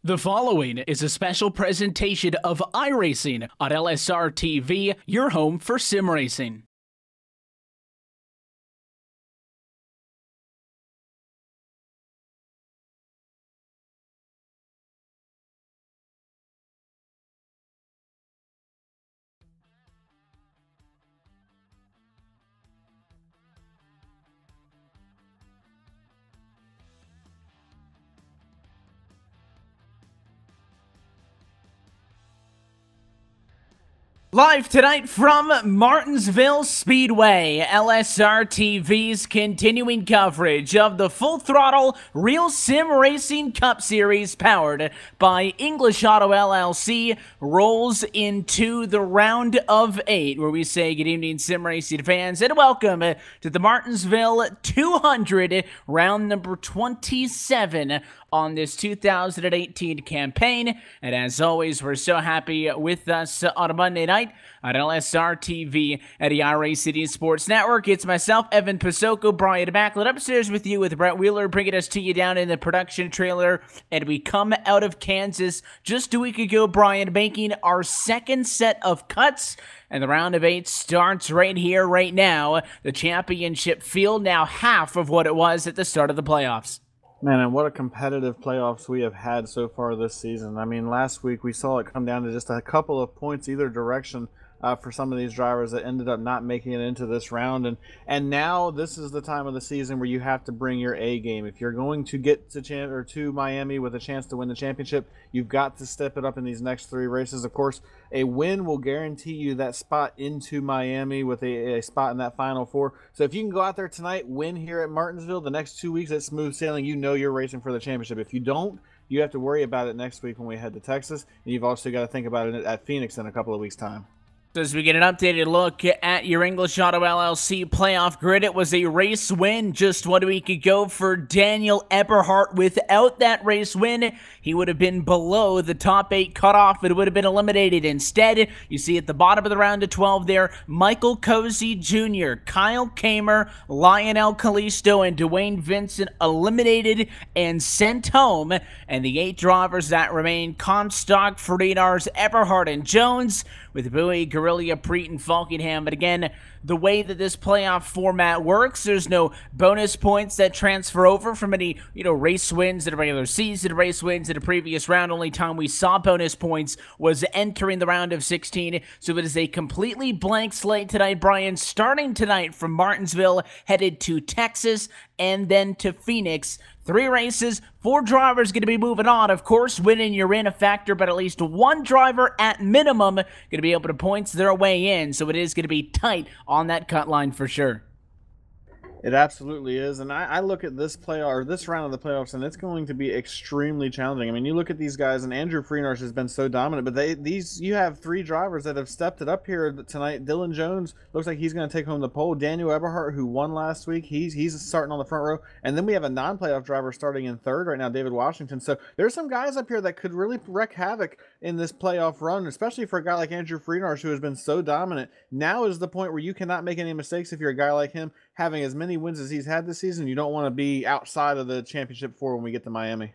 The following is a special presentation of iRacing on LSR TV, your home for sim racing. Live tonight from Martinsville Speedway, LSR TV's continuing coverage of the Full Throttle RealSimRacing Cup Series powered by English Auto LLC rolls into the round of 8, where we say good evening sim racing fans and welcome to the Martinsville 200 round number 27 on this 2018 campaign. And as always, we're so happy with us on a Monday night on LSR TV at the iRacing Sports Network. It's myself, Evan Pasoko, Brian Macklin, upstairs with you with Brett Wheeler, bringing us to you down in the production trailer. And we come out of Kansas just a week ago, Brian, making our second set of cuts. And the round of 8 starts right here, right now. The championship field now half of what it was at the start of the playoffs. Man, and what a competitive playoffs we have had so far this season. I mean, last week we saw it come down to just a couple of points either direction for some of these drivers that ended up not making it into this round. And now this is the time of the season where you have to bring your A game. If you're going to get to Miami with a chance to win the championship, you've got to step it up in these next 3 races. Of course, a win will guarantee you that spot into Miami with a spot in that Final 4. So if you can go out there tonight, win here at Martinsville, the next 2 weeks, it's smooth sailing. You know you're racing for the championship. If you don't, you have to worry about it next week when we head to Texas. And you've also got to think about it at Phoenix in a couple of weeks' time. As we get an updated look at your English Auto LLC playoff grid, it was a race win just 1 week ago for Daniel Eberhardt. Without that race win, he would have been below the top 8 cutoff. It would have been eliminated. Instead, you see at the bottom of the round of 12 there, Michael Cozy Jr., Kyle Kamer, Lionel Kalisto, and Dwayne Vincent eliminated and sent home. And the 8 drivers that remain, Comstock, Freitas, Eberhardt, and Jones, with Bowie, Guerrilla, Preet, and Falkingham. But again, the way that this playoff format works, there's no bonus points that transfer over from any, race wins in a regular season, race wins in a previous round. Only time we saw bonus points was entering the round of 16. So it is a completely blank slate tonight, Brian, starting tonight from Martinsville, headed to Texas, and then to Phoenix. 3 races, 4 drivers going to be moving on. Of course, winning you're in a factor, but at least 1 driver at minimum going to be able to points their way in. So it is going to be tight on that cut line for sure. It absolutely is, and I look at this this round of the playoffs, and it's going to be extremely challenging. I mean, you look at these guys, and Andrew Freenarch has been so dominant, but you have 3 drivers that have stepped it up here tonight. Dylan Jones looks like he's going to take home the pole. Daniel Eberhardt, who won last week, he's starting on the front row, and then we have a non-playoff driver starting in 3rd right now, David Washington. So there's some guys up here that could really wreak havoc in this playoff run, especially for a guy like Andrew Freenarch, who has been so dominant. Now is the point where you cannot make any mistakes if you're a guy like him, having as many wins as he's had this season. You don't want to be outside of the championship 4 when we get to Miami.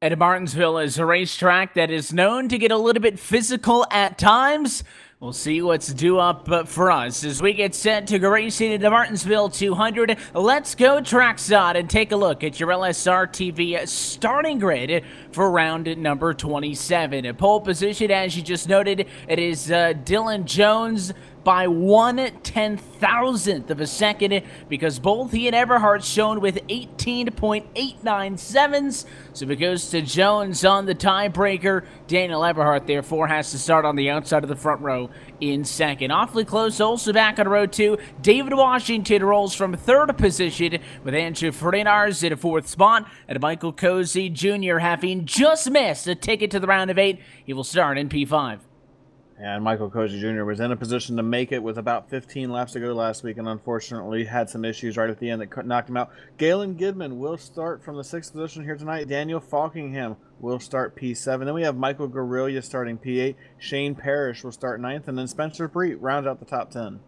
And Martinsville is a racetrack that is known to get a little bit physical at times. We'll see what's due up for us as we get set to go racing into Martinsville 200. Let's go trackside and take a look at your LSR TV starting grid for round number 27. A pole position, as you just noted, it is Dylan Jones by 1/10,000th of a second, because both he and Eberhardt shown with 18.897s. So it goes to Jones on the tiebreaker. Daniel Eberhardt, therefore, has to start on the outside of the front row in second. Awfully close, also back on row 2. David Washington rolls from 3rd position, with Andrew Freitas in a 4th spot, and Michael Cozy Jr. having just missed a ticket to the round of 8. He will start in P5. And Michael Cozy Jr. was in a position to make it with about 15 laps to go last week, and unfortunately had some issues right at the end that knocked him out. Galen Gidman will start from the 6th position here tonight. Daniel Falkingham will start P7. Then we have Michael Guerrilla starting P8. Shane Parrish will start 9th, and then Spencer Preet rounds out the top 10.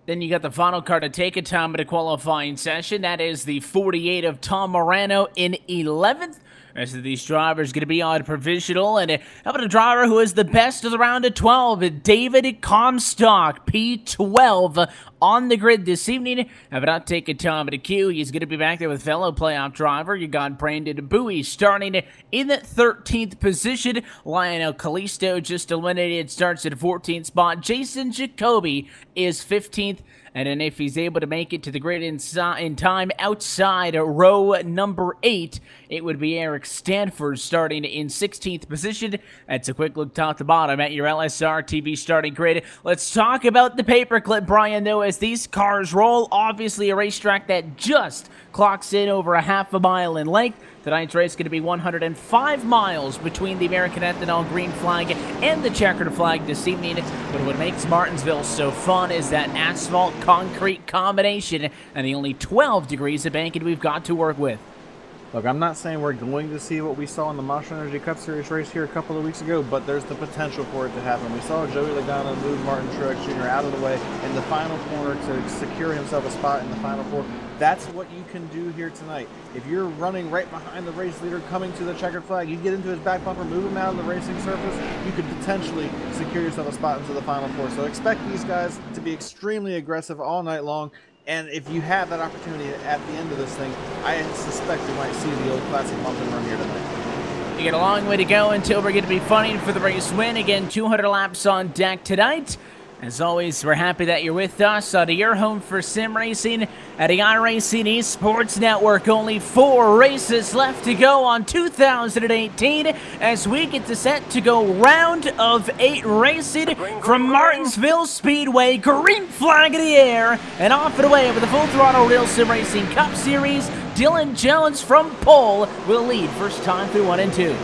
Then you got the final car to take a time at a qualifying session. That is the 48 of Tom Morano in 11th. The rest of these drivers going to be on provisional. And how about a driver who is the best of the round of 12? David Comstock, P12 on the grid this evening. How about taking time at a queue? He's going to be back there with fellow playoff driver. You got Brandon Bowie starting in the 13th position. Lionel Callisto just eliminated, starts at 14th spot. Jason Jacoby is 15th. And then if he's able to make it to the grid in time outside row number 8, it would be Eric Stanford starting in 16th position. That's a quick look top to bottom at your LSR TV starting grid. Let's talk about the paperclip, Brian, though, as these cars roll. Obviously a racetrack that just clocks in over a half a mile in length. Tonight's race is going to be 105 miles between the American Ethanol green flag and the checkered flag this evening. But what makes Martinsville so fun is that asphalt-concrete combination and the only 12 degrees of banking we've got to work with. Look, I'm not saying we're going to see what we saw in the Monster Energy Cup Series race here a couple of weeks ago, but there's the potential for it to happen. We saw Joey Logano move Martin Truex Jr. out of the way in the final corner to secure himself a spot in the Final Four. That's what you can do here tonight. If you're running right behind the race leader coming to the checkered flag, you get into his back bumper, move him out of the racing surface, you could potentially secure yourself a spot into the Final Four. So expect these guys to be extremely aggressive all night long. And if you have that opportunity at the end of this thing, I suspect we might see the old classic bump and run here tonight. You got a long way to go until we're going to be fighting for the race win. Again, 200 laps on deck tonight. As always, we're happy that you're with us on your home for sim racing at the iRacing Esports Network. Only 4 races left to go on 2018 as we get to set to go round of 8 racing from Martinsville Speedway. Green flag in the air and off and away with the full throttle RealSimRacing Cup Series. Dylan Jones from pole will lead first time through 1 and 2.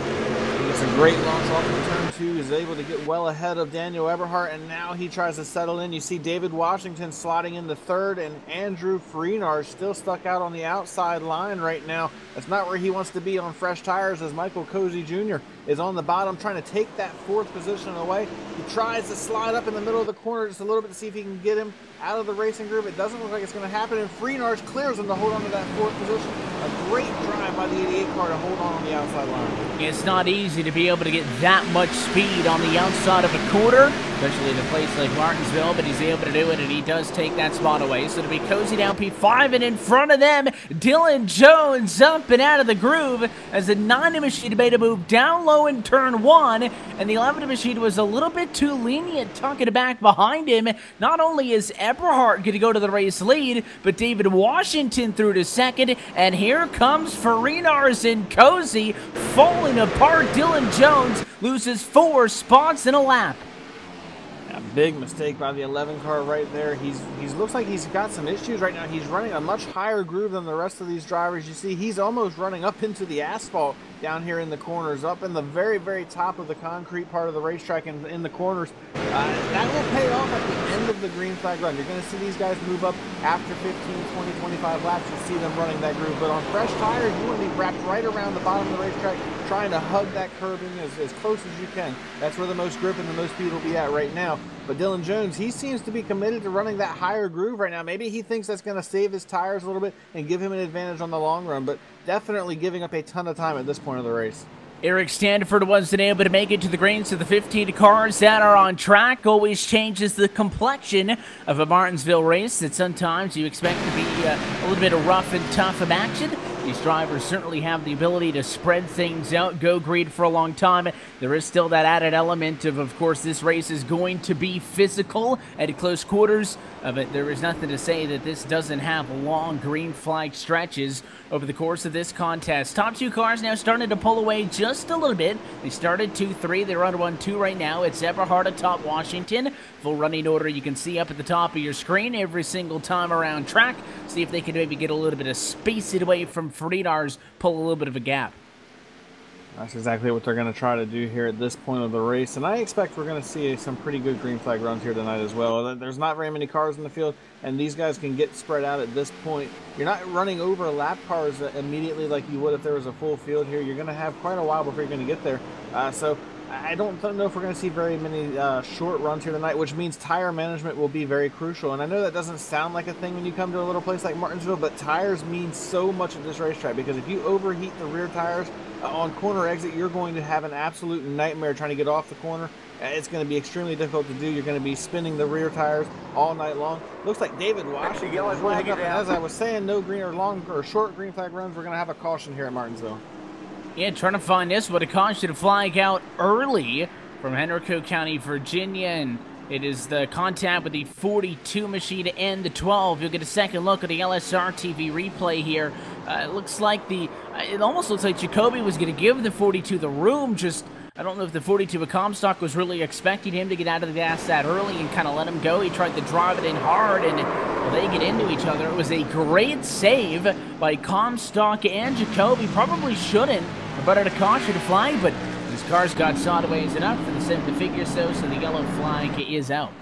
It's a great launch off of turn 2. He's able to get well ahead of Daniel Eberhardt, and now he tries to settle in. You see David Washington sliding into 3rd, and Andrew Freenar still stuck out on the outside line right now. That's not where he wants to be on fresh tires, as Michael Cozy Jr. is on the bottom trying to take that 4th position away. He tries to slide up in the middle of the corner just a little bit to see if he can get him out of the racing group. It doesn't look like it's going to happen, and Freenar clears him to hold on to that 4th position. A great drive by the 88 car to hold on the outside line. It's not easy to be able to get that much speed on the outside of a corner, especially in a place like Martinsville, but he's able to do it, and he does take that spot away. So to be cozy down P5, and in front of them, Dylan Jones up and out of the groove as the 90 machine made a move down low in turn 1, and the 11 machine was a little bit too lenient, tucking it back behind him. Not only is Eberhardt going to go to the race lead, but David Washington through to 2nd, and here comes Farinars and Cozy falling apart. Dylan Jones loses 4 spots in a lap. A big mistake by the 11 car right there. He looks like he's got some issues right now. He's running a much higher groove than the rest of these drivers. You see, he's almost running up into the asphalt down here in the corners, up in the very, very top of the concrete part of the racetrack and in the corners. That will pay off at the end of the green flag run. You're going to see these guys move up after 15, 20, 25 laps. You'll see them running that groove. But on fresh tires, you want to be wrapped right around the bottom of the racetrack, trying to hug that curbing as close as you can. That's where the most grip and the most speed will be at right now. But Dylan Jones, he seems to be committed to running that higher groove right now. Maybe he thinks that's going to save his tires a little bit and give him an advantage on the long run, but definitely giving up a ton of time at this point of the race. Eric Stanford wasn't able to make it to the greens, so the 15 cars that are on track always changes the complexion of a Martinsville race that sometimes you expect to be a little bit of rough and tough of action. These drivers certainly have the ability to spread things out, go green for a long time. There is still that added element of course, this race is going to be physical at close quarters, but there is nothing to say that this doesn't have long green flag stretches over the course of this contest. Top 2 cars now starting to pull away just a little bit. They started 2-3. They're on 1-2 right now. It's Eberhardt atop Washington. Full running order you can see up at the top of your screen every single time around track. See if they can maybe get a little bit of space away from Farinars, pull a little bit of a gap. That's exactly what they're going to try to do here at this point of the race, and I expect we're going to see some pretty good green flag runs here tonight as well. There's not very many cars in the field, and these guys can get spread out at this point. You're not running over lap cars immediately like you would if there was a full field here. You're going to have quite a while before you're going to get there. So I don't know if we're going to see very many short runs here tonight, which means tire management will be very crucial. And I know that doesn't sound like a thing when you come to a little place like Martinsville, but tires mean so much at this racetrack, because if you overheat the rear tires on corner exit, you're going to have an absolute nightmare trying to get off the corner. It's going to be extremely difficult to do. You're going to be spinning the rear tires all night long. Looks like David Washington is flagged up. And as I was saying, no green or long or short green flag runs. We're going to have a caution here at Martinsville. Yeah, trying to find this one. A caution to flag out early from Henrico County, Virginia, and it is the contact with the 42 machine and the 12. You'll get a second look at the LSR TV replay here. It looks like it almost looks like Jacoby was going to give the 42 the room. Just, I don't know if the 42 with Comstock was really expecting him to get out of the gas that early and kind of let him go. He tried to drive it in hard, and well, they get into each other. It was a great save by Comstock and Jacoby. Probably shouldn't, but at a caution to flag, but his cars got sideways enough for the 7 to figure so the yellow flag is out.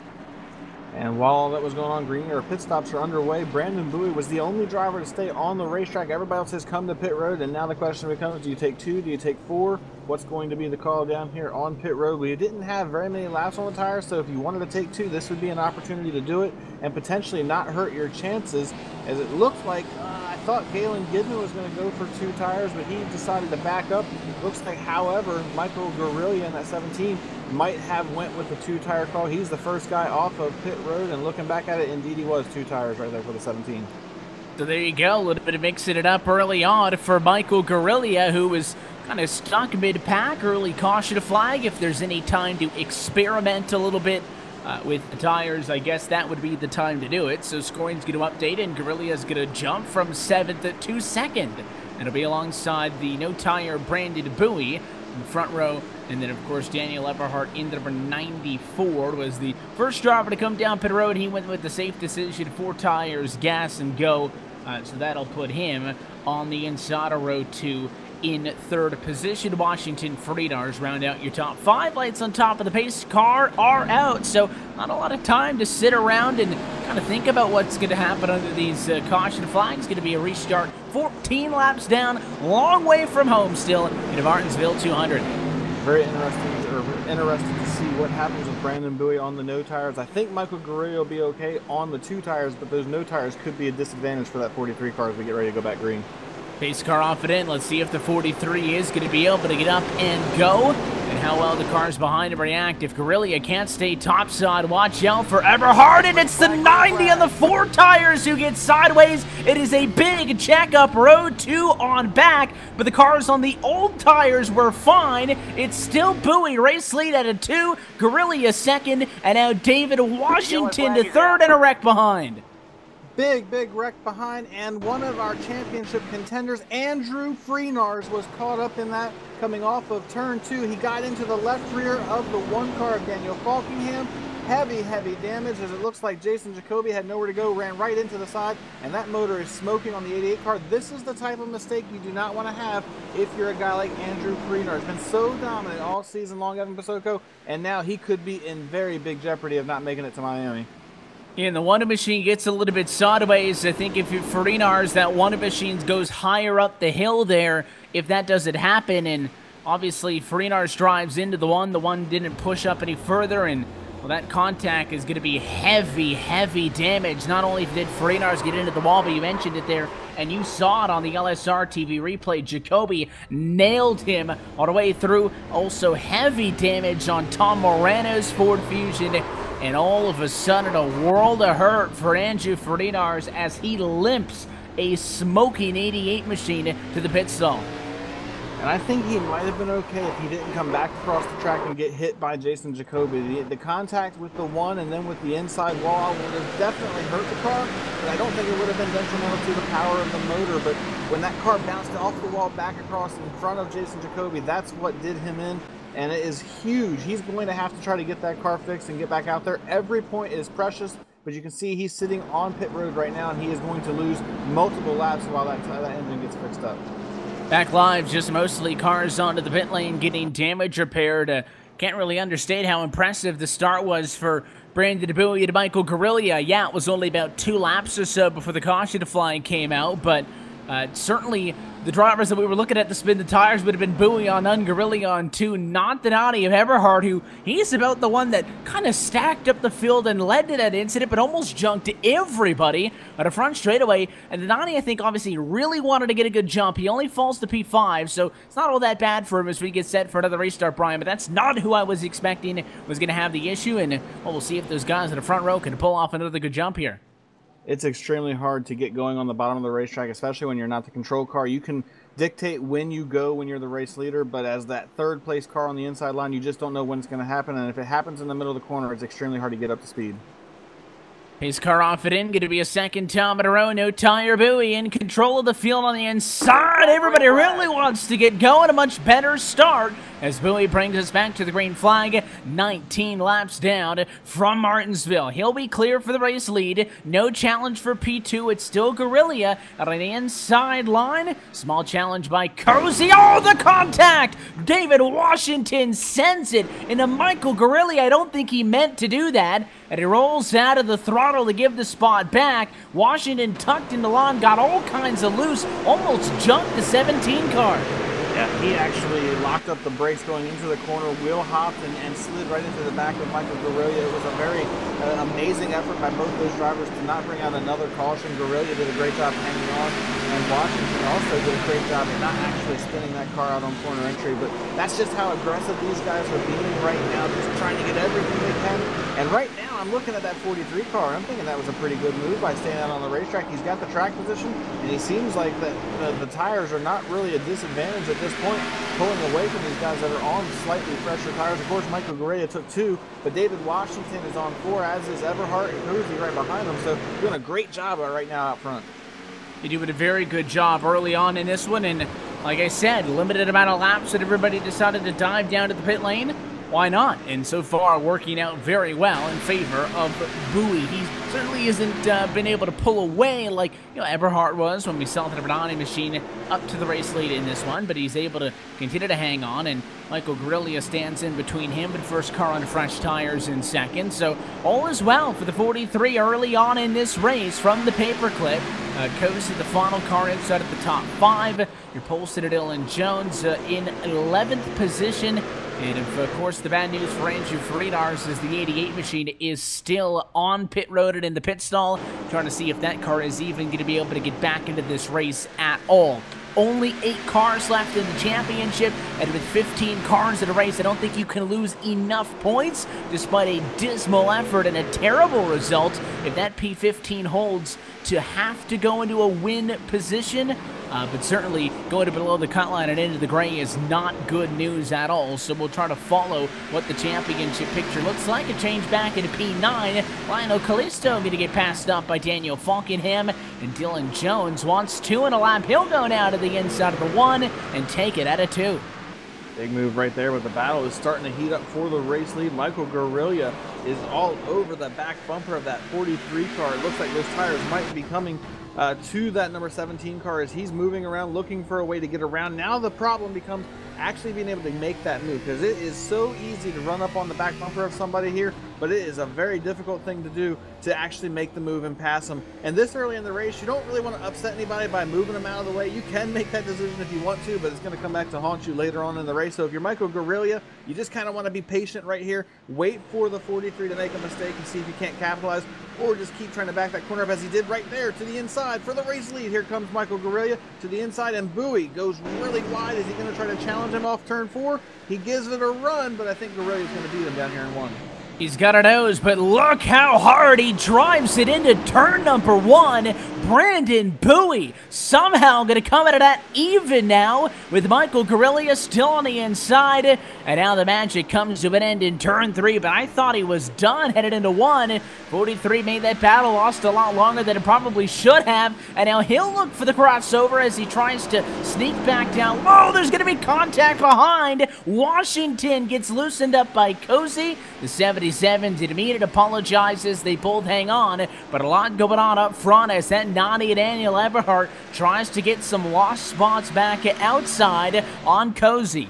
And while all that was going on, green or pit stops are underway. Brandon Bowie was the only driver to stay on the racetrack. Everybody else has come to pit road, and now the question becomes, do you take 2, do you take 4? What's going to be the call down here on pit road? We didn't have very many laps on the tires, so if you wanted to take 2, this would be an opportunity to do it and potentially not hurt your chances, as it looks like I thought Galen Gidman was going to go for 2 tires, but he decided to back up. Looks like, however, Michael Guerrilla in that 17 might have went with the 2-tire call. He's the first guy off of pit road, and looking back at it, indeed he was 2 tires right there for the 17. So there you go, a little bit of mixing it up early on for Michael Guerrilla, who was kind of stuck mid-pack. Early caution to flag. If there's any time to experiment a little bit with the tires, I guess that would be the time to do it. So scoring's going to update, and Guerrilla's going to jump from 7th to 2nd. And it'll be alongside the no-tire Brandon Bowie in the front row. And then, of course, Daniel Eberhardt in the number 94 was the first driver to come down pit road. He went with the safe decision, 4 tires, gas, and go. So that'll put him on the inside of row 2 in 3rd position. Washington Freedars round out your top 5. Lights on top of the pace car are out, so not a lot of time to sit around and kind of think about what's going to happen under these caution flags. Going to be a restart 14 laps down, long way from home still in Martinsville 200. Very interesting to see what happens with Brandon Bowie on the no tires. I think Michael Guerrilla will be okay on the 2 tires, but those no tires could be a disadvantage for that 43 car as we get ready to go back green. Pace car off it in. Let's see if the 43 is going to be able to get up and go, and how well the cars behind him react. If Guerrilla can't stay topside, watch out for Eberhardt, and it's the 90 on the 4 tires who gets sideways. It is a big checkup, row 2 on back, but the cars on the old tires were fine. It's still Bowie, race lead at a 2, Guerrilla 2nd, and now David Washington to 3rd and a wreck behind. Big wreck behind, and one of our championship contenders, Andrew Freenars, was caught up in that coming off of turn 2. He got into the left rear of the 1 car of Daniel Falkingham. Heavy damage, as it looks like Jason Jacoby had nowhere to go, ran right into the side, and that motor is smoking on the 88 car. This is the type of mistake you do not want to have if you're a guy like Andrew Freenar. He's been so dominant all season long, Evan Pasoko, and now he could be in very big jeopardy of not making it to Miami. And the Wonder Machine gets a little bit sideways. I think if you're Farinars, that Wonder Machine goes higher up the hill there if that doesn't happen. And obviously, Farinars drives into the one didn't push up any further, and well, that contact is going to be heavy damage. Not only did Farinars get into the wall, but you mentioned it there, and you saw it on the LSR TV replay. Jacoby nailed him all the way through. Also, heavy damage on Tom Morano's Ford Fusion. And all of a sudden, a world of hurt for Andrew Farinars as he limps a smoking 88 machine to the pit stall. And I think he might have been okay if he didn't come back across the track and get hit by Jason Jacoby. The contact with the 1 and then with the inside wall would have definitely hurt the car, but I don't think it would have been detrimental to the power of the motor. But when that car bounced off the wall back across in front of Jason Jacoby, that's what did him in. And it is huge. He's going to have to try to get that car fixed and get back out there. Every point is precious, but you can see he's sitting on pit road right now, and he is going to lose multiple laps while that engine gets fixed up. Back live, just mostly cars onto the pit lane getting damage repaired. Can't really understand how impressive the start was for Brandon Bowie and Michael Guerrilla. Yeah, it was only about 2 laps or so before the caution flag came out, but Certainly, the drivers that we were looking at to spin the tires would have been Bowie on Ungarilli on 2, not the Donnie of Eberhard, who he's about the one that kind of stacked up the field and led to that incident, but almost junked everybody at a front straightaway. And the Donnie, I think, obviously really wanted to get a good jump. He only falls to P5, so it's not all that bad for him as we get set for another restart, Brian, but that's not who I was expecting was going to have the issue, and well, we'll see if those guys in the front row can pull off another good jump here. It's extremely hard to get going on the bottom of the racetrack, especially when you're not the control car. You can dictate when you go when you're the race leader, but as that third place car on the inside line, you just don't know when it's going to happen, and if it happens in the middle of the corner, it's extremely hard to get up to speed. His car off it in, going to be a second time in a row. No tire. Bowie in control of the field on the inside. Everybody really wants to get going. A much better start as Bowie brings us back to the green flag. 19 laps down from Martinsville. He'll be clear for the race lead. No challenge for P2. It's still Guerrilla out on the inside line. Small challenge by Cozy. Oh, the contact! David Washington sends it into Michael Guerrilla. I don't think he meant to do that. And he rolls out of the throttle to give the spot back. Washington tucked in the lawn, got all kinds of loose, almost jumped the 17 car. Yeah, he actually locked up the brakes going into the corner, wheel hopped, and slid right into the back of Michael Guerrilla. It was a very amazing effort by both those drivers to not bring out another caution. Guerrilla did a great job hanging on, and Washington also did a great job in not actually spinning that car out on corner entry. But that's just how aggressive these guys are being right now, just trying to get everything they can. And right now, I'm looking at that 43 car. I'm thinking that was a pretty good move by staying out on the racetrack. He's got the track position, and he seems like that the tires are not really a disadvantage at this point, pulling away from these guys that are on slightly fresher tires. Of course, Michael Guerrilla took 2, but David Washington is on 4, as is Everhart and Cozy right behind him. So doing a great job right now out front. He did a very good job early on in this one, and like I said, limited amount of laps that everybody decided to dive down to the pit lane. Why not? And so far, working out very well in favor of Bowie. He certainly hasn't been able to pull away like Eberhard was when we saw the Bernani machine up to the race lead in this one, but he's able to continue to hang on, and Michael Guerrilla stands in between him and first car on fresh tires in second. So all is well for the 43 early on in this race from the paperclip. Coast at the final car inside of the top 5. Your pole sitter Dylan Jones in 11th position. And of course, the bad news for Andrew Faridar's is the 88 machine is still on pit road and in the pit stall, trying to see if that car is even going to be able to get back into this race at all. Only 8 cars left in the championship, and with 15 cars in a race, I don't think you can lose enough points, despite a dismal effort and a terrible result. If that P15 holds, to have to go into a win position, but certainly going to below the cut line and into the gray is not good news at all. So we'll try to follow what the championship picture looks like. A change back into P9. Lionel Callisto going to get passed up by Daniel Falkenham, and Dylan Jones wants 2 in a lap. He'll go now to the inside of the 1 and take it at a 2. Big move right there, but the battle is starting to heat up for the race lead. Michael Guerrilla is all over the back bumper of that 43 car. It looks like those tires might be coming to that number 17 car as he's moving around looking for a way to get around. Now the problem becomes actually being able to make that move, because it is so easy to run up on the back bumper of somebody here, but it is a very difficult thing to do to actually make the move and pass them. And this early in the race, you don't really want to upset anybody by moving them out of the way. You can make that decision if you want to, but it's going to come back to haunt you later on in the race. So if you're Michael Guerrilla, you just kind of want to be patient right here, wait for the 43 to make a mistake and see if you can't capitalize, or just keep trying to back that corner up as he did right there to the inside for the race lead. Here comes Michael Guerrilla to the inside, and Bowie goes really wide. Is he going to try to challenge him off turn 4? He gives it a run, but I think Guerrilla is going to beat him down here in 1. He's got a nose, but look how hard he drives it into turn number 1. Brandon Bowie somehow going to come out of that even now with Michael Guerrilla still on the inside. And now the magic comes to an end in turn 3, but I thought he was done headed into 1. 43 made that battle, lost a lot longer than it probably should have. And now he'll look for the crossover as he tries to sneak back down. Oh, there's going to be contact behind. Washington gets loosened up by Cozy. The 77 did immediate apologizes. They both hang on, but a lot going on up front as that naughty Daniel Eberhard tries to get some lost spots back outside on Cozy.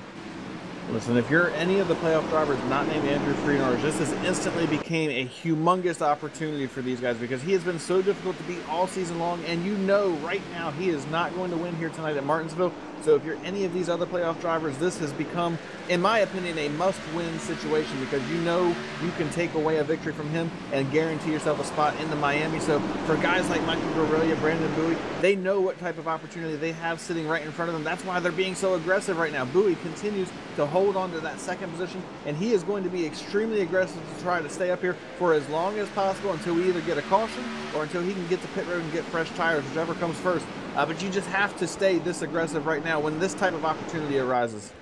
Listen, if you're any of the playoff drivers not named Andrew Freenars, this has instantly became a humongous opportunity for these guys because he has been so difficult to beat all season long, and you know right now he is not going to win here tonight at Martinsville. So if you're any of these other playoff drivers, this has become, in my opinion, a must-win situation because you know you can take away a victory from him and guarantee yourself a spot into Miami. So for guys like Michael Guerrilla, Brandon Bowie, they know what type of opportunity they have sitting right in front of them. That's why they're being so aggressive right now. Bowie continues to hold on to that second position, and he is going to be extremely aggressive to try to stay up here for as long as possible until we either get a caution or until he can get to pit road and get fresh tires, whichever comes first. But you just have to stay this aggressive right now when this type of opportunity arises.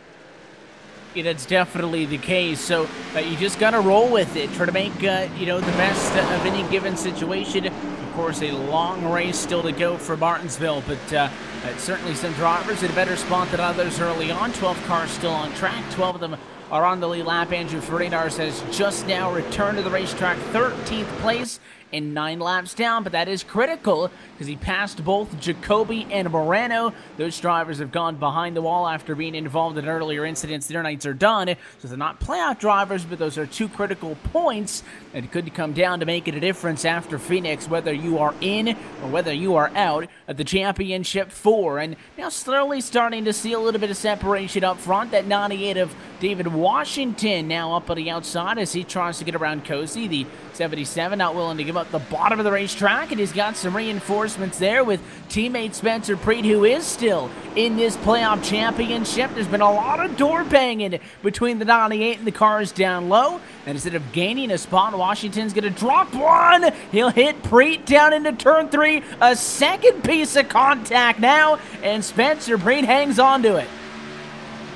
Yeah, that's definitely the case. So you just got to roll with it. Try to make, you know, the best of any given situation. Of course, a long race still to go for Martinsville, but certainly some drivers in a better spot than others early on. 12 cars still on track. 12 of them are on the lead lap. Andrew Freenars has just now returned to the racetrack, 13th place and 9 laps down, but that is critical because he passed both Jacoby and Morano. Those drivers have gone behind the wall after being involved in earlier incidents. Their nights are done, so they're not playoff drivers, but those are 2 critical points that could come down to making a difference after Phoenix, whether you are in or whether you are out of the championship 4. And now slowly starting to see a little bit of separation up front. That 98 of David Washington now up on the outside as he tries to get around Cozy. The 77 not willing to give up the bottom of the racetrack, and he's got some reinforcements there with teammate Spencer Preet, who is still in this playoff championship. There's been a lot of door banging between the 98 and the cars down low, and instead of gaining a spot, Washington's going to drop one. He'll hit Preet down into turn 3, a second piece of contact now, and Spencer Preet hangs on to it.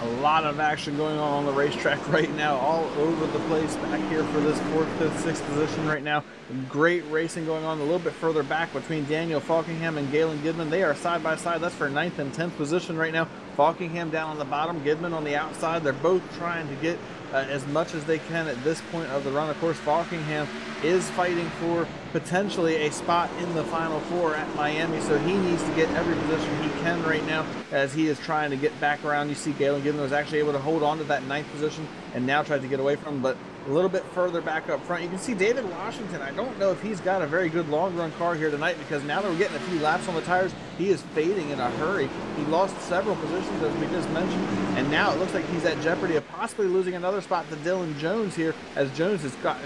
A lot of action going on the racetrack right now, all over the place back here for this 4th, 5th, 6th position right now. Great racing going on a little bit further back between Daniel Falkingham and Galen Gidman. They are side by side. That's for 9th and 10th position right now. Falkingham down on the bottom, Gidman on the outside. They're both trying to get as much as they can at this point of the run. Of course, Falkingham is fighting for potentially a spot in the Final 4 at Miami, so he needs to get every position he can right now as he is trying to get back around. You see Galen Gidman was actually able to hold on to that 9th position and now tried to get away from him, but a little bit further back up front, you can see David Washington. I don't know if he's got a very good long run car here tonight because now that we're getting a few laps on the tires, he is fading in a hurry. He lost several positions, as we just mentioned, and now it looks like he's at jeopardy of possibly losing another spot to Dylan Jones here, as Jones is caught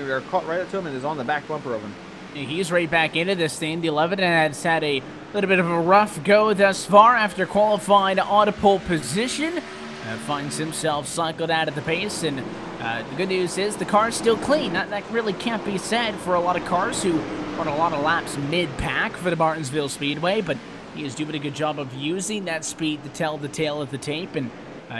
right up to him and is on the back bumper of him. He's right back into this thing. The 11 has had a little bit of a rough go thus far after qualifying on a pole position. Finds himself cycled out of the pace, and the good news is the car's still clean. That really can't be said for a lot of cars who run a lot of laps mid-pack for the Martinsville Speedway, but he is doing a good job of using that speed to tell the tale of the tape, and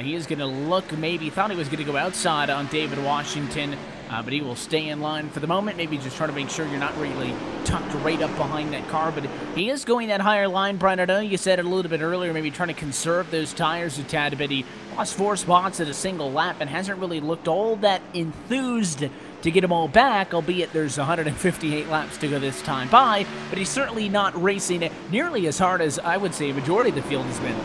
he is going to look, maybe thought he was going to go outside on David Washington, but he will stay in line for the moment. Maybe just trying to make sure you're not really tucked right up behind that car, but he is going that higher line, Brian. I know you said it a little bit earlier, maybe trying to conserve those tires a tad bit. He lost 4 spots at a single lap and hasn't really looked all that enthused to get them all back, albeit there's 158 laps to go this time by, but he's certainly not racing nearly as hard as I would say a majority of the field has been.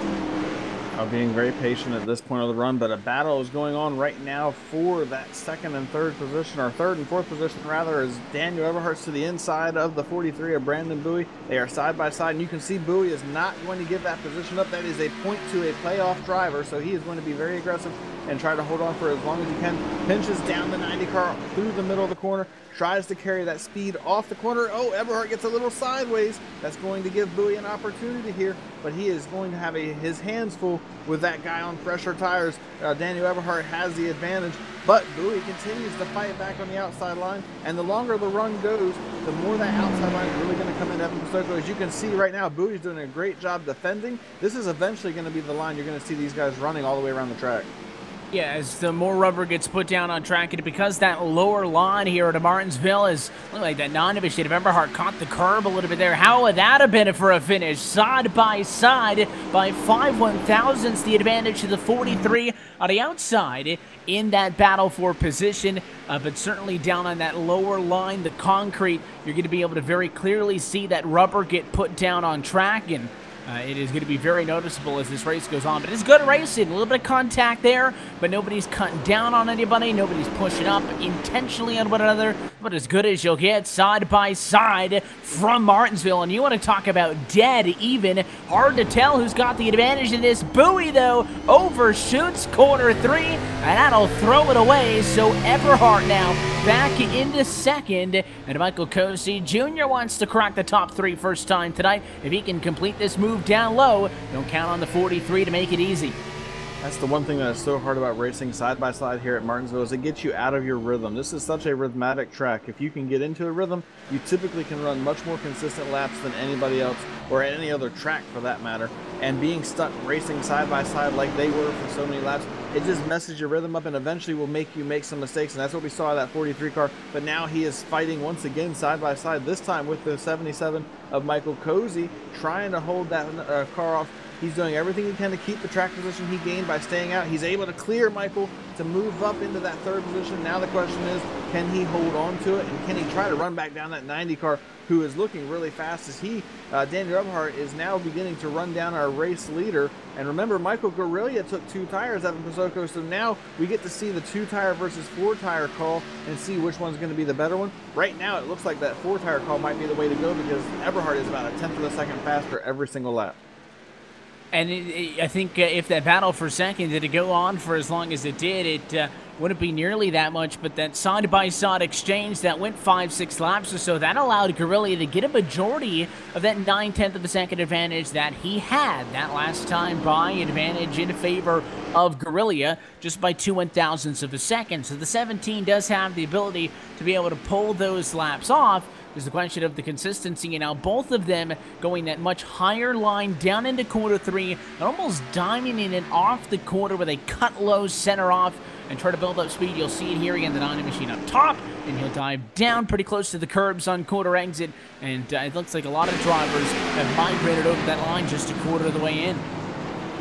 Being very patient at this point of the run, but a battle is going on right now for that 2nd and 3rd position, or 3rd and 4th position rather, as Daniel Eberhardt's to the inside of the 43 of Brandon Bowie. They are side by side, and you can see Bowie is not going to give that position up. That is a point to a playoff driver, so he is going to be very aggressive and try to hold on for as long as he can. Pinches down the 90 car through the middle of the corner, tries to carry that speed off the corner. Oh, Eberhardt gets a little sideways. That's going to give Bowie an opportunity here, but he is going to have his hands full with that guy on fresher tires. Daniel Eberhardt has the advantage, but Bowie continues to fight back on the outside line, and the longer the run goes, the more that outside line is really going to come in Evan Pasoko. As you can see right now, Bowie's doing a great job defending. This is eventually going to be the line you're going to see these guys running all the way around the track. Yeah, as the more rubber gets put down on track, and because that lower line here at Martinsville is looking like that non-initiative Eberhardt caught the curb a little bit there. How would that have been for a finish? Side by side by 5/1000ths, the advantage to the 43 on the outside in that battle for position, but certainly down on that lower line, the concrete, you're going to be able to very clearly see that rubber get put down on track, and It is going to be very noticeable as this race goes on. But it's good racing. A little bit of contact there, but nobody's cutting down on anybody. Nobody's pushing up intentionally on one another. But as good as you'll get side by side from Martinsville. And you want to talk about dead even. Hard to tell who's got the advantage in this. Bowie, though, overshoots corner 3, and that'll throw it away. So Eberhardt now back into second. And Michael Cozy Jr. wants to crack the top 3 first time tonight. If he can complete this move down low, don't count on the 43 to make it easy. That's the one thing that is so hard about racing side by side here at Martinsville, is it gets you out of your rhythm. This is such a rhythmatic track. If you can get into a rhythm, you typically can run much more consistent laps than anybody else, or any other track for that matter. And being stuck racing side by side like they were for so many laps, it just messes your rhythm up and eventually will make you make some mistakes. And that's what we saw in that 43 car. But now he is fighting once again side by side, this time with the 77 of Michael Cozy, trying to hold that car off. He's doing everything he can to keep the track position he gained by staying out. He's able to clear Michael to move up into that 3rd position. Now the question is, can he hold on to it? And can he try to run back down that 90 car, who is looking really fast as Daniel Eberhardt is now beginning to run down our race leader. And remember, Michael Guerrilla took 2 tires out of Pasoko, so now we get to see the 2-tire versus 4-tire call and see which one's going to be the better one. Right now, it looks like that 4-tire call might be the way to go, because Eberhardt is about a 1/10 of a second faster every single lap. And I think if that battle for second did it go on for as long as it did, it wouldn't be nearly that much. But that side-by-side exchange that went 5-6 laps or so, that allowed Guerrilla to get a majority of that 9/10 of a second advantage that he had that last time by advantage in favor of Guerrilla, just by 2 1/1000ths of a second. So the 17 does have the ability to be able to pull those laps off. Is the question of the consistency, and now both of them going that much higher line down into corner 3 and almost diming it off the corner where they cut low, center off, and try to build up speed. You'll see it here again, the Dyna Machine up top, and he'll dive down pretty close to the curbs on quarter exit, and it looks like a lot of drivers have migrated over that line just a quarter of the way in.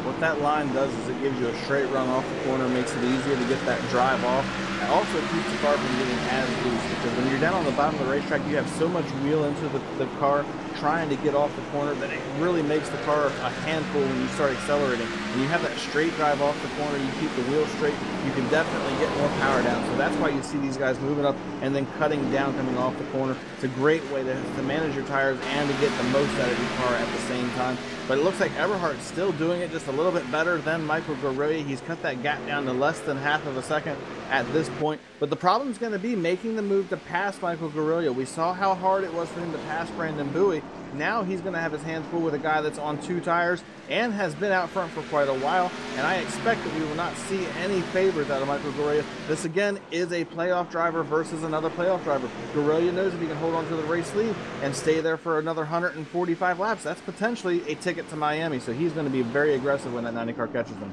What that line does is it gives you a straight run off the corner, makes it easier to get that drive off. It also keeps the car from getting as loose, because when you're down on the bottom of the racetrack, you have so much wheel into the car trying to get off the corner that it really makes the car a handful when you start accelerating. When you have that straight drive off the corner, you keep the wheel straight, you can definitely get more power down. So that's why you see these guys moving up and then cutting down coming off the corner. It's a great way to manage your tires and to get the most out of your car at the same time. But it looks like Eberhardt's still doing it just a little bit better than Michael Guerrilla. He's cut that gap down to less than 1/2 of a second at this point. But the problem is going to be making the move to pass Michael Guerrilla. We saw how hard it was for him to pass Brandon Bowie. Now he's going to have his hands full with a guy that's on 2 tires and has been out front for quite a while. And I expect that we will not see any favors out of Michael Guerrilla. This again is a playoff driver versus another playoff driver. Guerrilla knows if he can hold on to the race lead and stay there for another 145 laps, that's potentially a ticket to Miami. So he's going to be very aggressive when that 90 car catches him.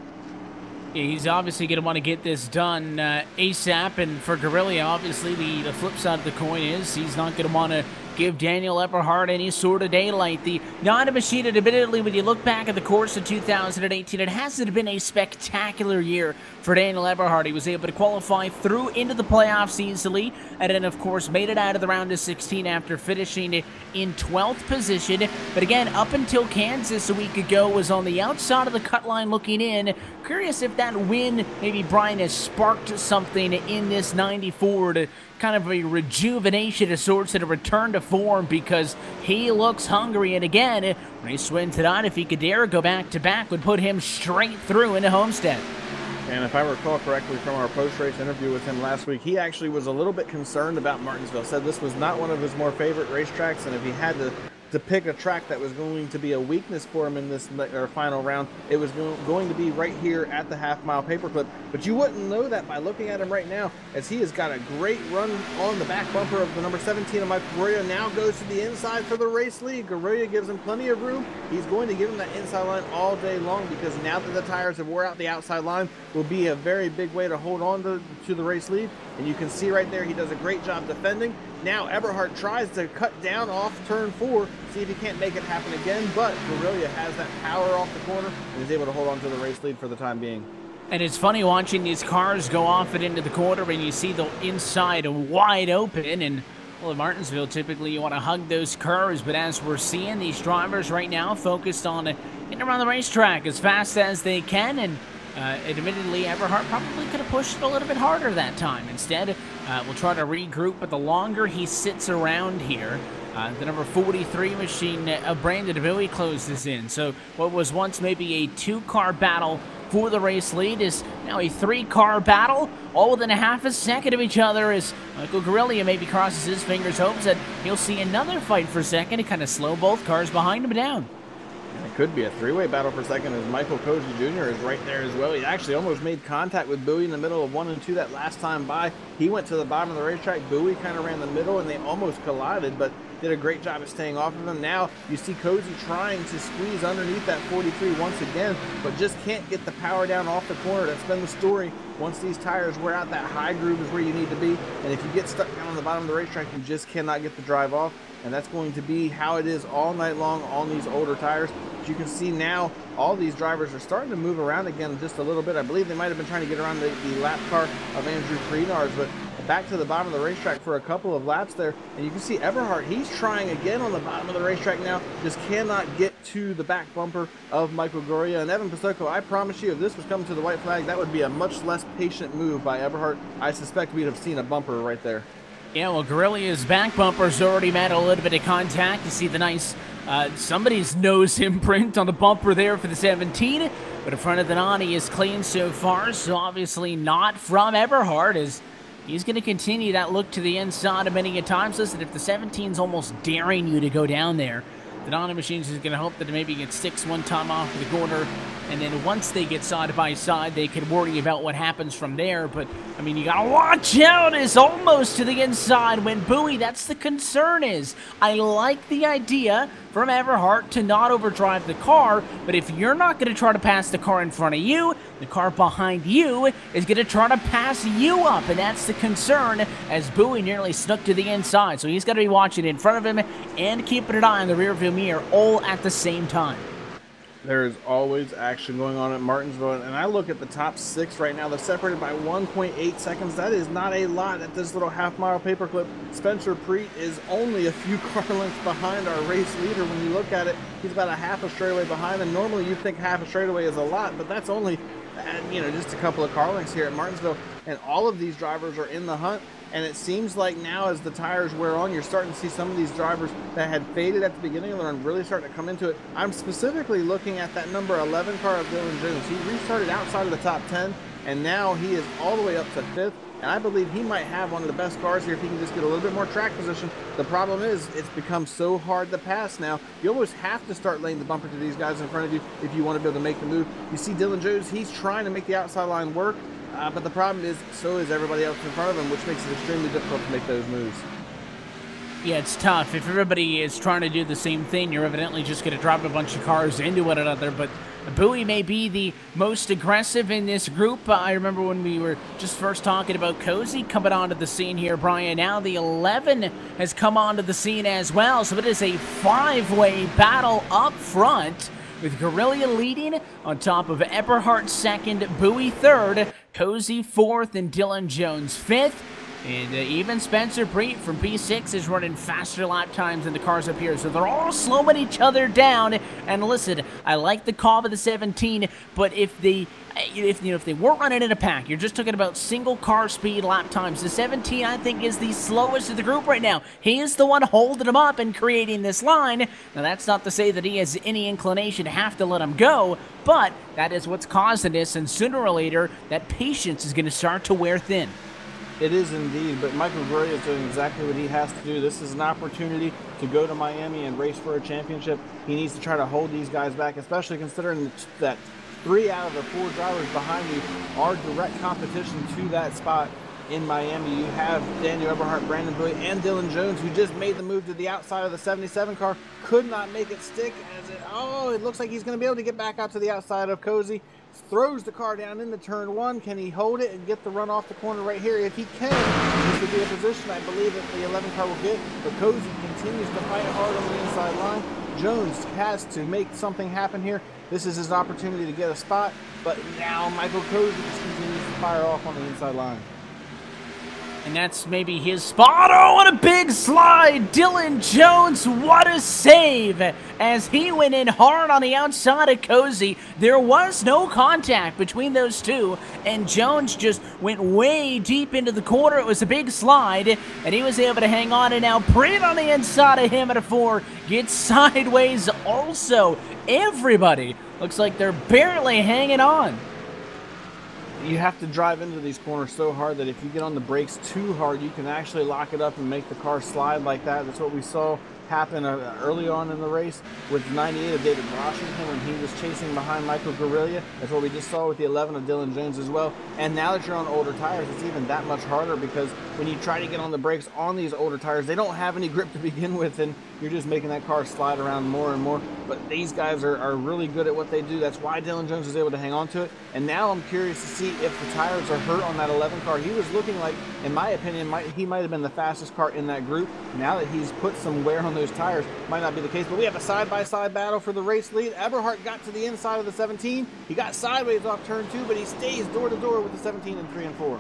He's obviously going to want to get this done ASAP, and for Guerrilla, obviously the flip side of the coin is he's not going to want to give Daniel Eberhardt any sort of daylight. The Dyna Machine, admittedly, when you look back at the course of 2018, it hasn't been a spectacular year for Daniel Eberhardt. He was able to qualify through into the playoffs easily, and then, of course, made it out of the round of 16 after finishing in 12th position. But again, up until Kansas a week ago, was on the outside of the cut line looking in. Curious if that win, maybe Brian, has sparked something in this 94 to kind of a rejuvenation of sorts and a return to form, because he looks hungry. And again, race win tonight, if he could dare go back-to-back, would put him straight through into Homestead. And if I recall correctly from our post-race interview with him last week, he actually was a little bit concerned about Martinsville. Said this was not one of his more favorite racetracks, and if he had to pick a track that was going to be a weakness for him in this final round, it was going to be right here at the half-mile paperclip. But you wouldn't know that by looking at him right now, as he has got a great run on the back bumper of the number 17 of Michael Guerrilla. Now goes to the inside for the race lead. Guerrilla gives him plenty of room. He's going to give him that inside line all day long, because now that the tires have wore out, the outside line will be a very big way to hold on to the race lead. And you can see right there, he does a great job defending. Now Eberhardt tries to cut down off turn 4, see if he can't make it happen again, but Guerrilla has that power off the corner and is able to hold on to the race lead for the time being. And it's funny watching these cars go off and into the corner, and you see the inside wide open, and Well, in Martinsville, typically you want to hug those curves, but as we're seeing, these drivers right now focused on getting around the racetrack as fast as they can, and admittedly, Eberhard probably could have pushed it a little bit harder that time. Instead, we'll try to regroup, but the longer he sits around here, the number 43 machine of Brandon Bowie closes in. So what was once maybe a 2-car battle for the race lead is now a 3-car battle, all within a half a second of each other, as Michael Guerrilla maybe crosses his fingers, hopes that he'll see another fight for second to kind of slow both cars behind him down. It could be a 3-way battle for second, as Michael Cozy Jr. is right there as well. He actually almost made contact with Bowie in the middle of 1 and 2 that last time by. He went to the bottom of the racetrack. Bowie kind of ran the middle, and they almost collided, but did a great job of staying off of him. Now you see Cozy trying to squeeze underneath that 43 once again, but just can't get the power down off the corner. That's been the story. Once these tires wear out, that high groove is where you need to be, and if you get stuck down on the bottom of the racetrack, you just cannot get the drive off, and that's going to be how it is all night long on these older tires. As you can see now, all these drivers are starting to move around again just a little bit. I believe they might have been trying to get around the lap car of Andrew Freenars, but back to the bottom of the racetrack for a couple of laps there. And you can see Eberhard, he's trying again on the bottom of the racetrack now, just cannot get to the back bumper of Michael Goria. And Evan Pasoko, I promise you, if this was coming to the white flag, that would be a much less patient move by Eberhard. I suspect we'd have seen a bumper right there. Yeah, well, Guerrilla's back bumper's already met a little bit of contact. You see the nice, somebody's nose imprint on the bumper there for the 17, but in front of the Nani is clean so far, so obviously not from Eberhard, as he's going to continue that look to the inside of many a times. Listen, if the 17's almost daring you to go down there, the Nani Machines is going to hope that maybe it sticks one time off the corner, and then once they get side by side, they can worry about what happens from there. But, I mean, you got to watch out. It's almost to the inside when Bowie, that's the concern is. I like the idea from Eberhard to not overdrive the car, but if you're not going to try to pass the car in front of you, the car behind you is going to try to pass you up, and that's the concern as Bowie nearly snuck to the inside. So he's got to be watching in front of him and keeping an eye on the rearview mirror all at the same time. There's always action going on at Martinsville, and I look at the top 6 right now. They're separated by 1.8 seconds. That is not a lot at this little half-mile paperclip. Spencer Preet is only a few car lengths behind our race leader. When you look at it, he's about a half a straightaway behind, and normally you'd think half a straightaway is a lot, but that's only, just a couple of car lengths here at Martinsville, and all of these drivers are in the hunt. And it seems like now as the tires wear on, you're starting to see some of these drivers that had faded at the beginning of the run really starting to come into it. I'm specifically looking at that number 11 car of Dylan Jones. He restarted outside of the top 10, and now he is all the way up to 5th. And I believe he might have one of the best cars here if he can just get a little bit more track position. The problem is it's become so hard to pass now. You almost have to start laying the bumper to these guys in front of you if you want to be able to make the move. You see Dylan Jones, he's trying to make the outside line work. But the problem is, so is everybody else in front of him, which makes it extremely difficult to make those moves. Yeah, it's tough. If everybody is trying to do the same thing, you're evidently just going to drop a bunch of cars into one another. But Bowie may be the most aggressive in this group. I remember when we were just first talking about Cozy coming onto the scene here, Brian. Now the 11 has come onto the scene as well. So it is a 5-way battle up front, with Guerrilla leading on top of Eberhard 2nd, Bowie 3rd, Cozy 4th, and Dylan Jones 5th. And even Spencer Preet from P6 is running faster lap times than the cars up here. So they're all slowing each other down. And listen, I like the call of the 17, but if they weren't running in a pack, you're just talking about single car speed lap times. The 17, I think, is the slowest of the group right now. He is the one holding him up and creating this line. Now, that's not to say that he has any inclination to have to let him go, but that is what's causing this, and sooner or later, that patience is going to start to wear thin. It is indeed, but Michael Guerrilla is doing exactly what he has to do. This is an opportunity to go to Miami and race for a championship. He needs to try to hold these guys back, especially considering that 3 out of the 4 drivers behind you are direct competition to that spot in Miami. You have Daniel Eberhard, Brandon Bowie, and Dylan Jones, who just made the move to the outside of the 77 car. Could not make it stick. It looks like he's going to be able to get back out to the outside of Cozy. Throws the car down into turn 1. Can he hold it and get the run off the corner right here? If he can, this would be a position I believe that the 11 car will get. But Cozy continues to fight hard on the inside line. Jones has to make something happen here. This is his opportunity to get a spot. But now Michael Cozy just continues to fire off on the inside line. And that's maybe his spot. Oh, what a big slide. Dylan Jones, what a save. As he went in hard on the outside of Cozy. There was no contact between those two. And Jones just went way deep into the corner. It was a big slide. And he was able to hang on. And now Britt on the inside of him at a 4 gets sideways also. Everybody looks like they're barely hanging on. You have to drive into these corners so hard that if you get on the brakes too hard, you can actually lock it up and make the car slide like that. That's what we saw happen early on in the race with 98 of David Washington when he was chasing behind Michael Guerrilla. That's what we just saw with the 11 of Dylan Jones as well. And now that you're on older tires, it's even that much harder because when you try to get on the brakes on these older tires, they don't have any grip to begin with, and you're just making that car slide around more and more. But these guys are really good at what they do. That's why Dylan Jones is able to hang on to it. And now I'm curious to see if the tires are hurt on that 11 car. He was looking like, in my opinion, he might have been the fastest car in that group. Now that he's put some wear on those tires, might not be the case. But we have a side-by-side battle for the race lead. Eberhardt got to the inside of the 17. He got sideways off turn 2, but he stays door-to-door with the 17 and 3 and 4.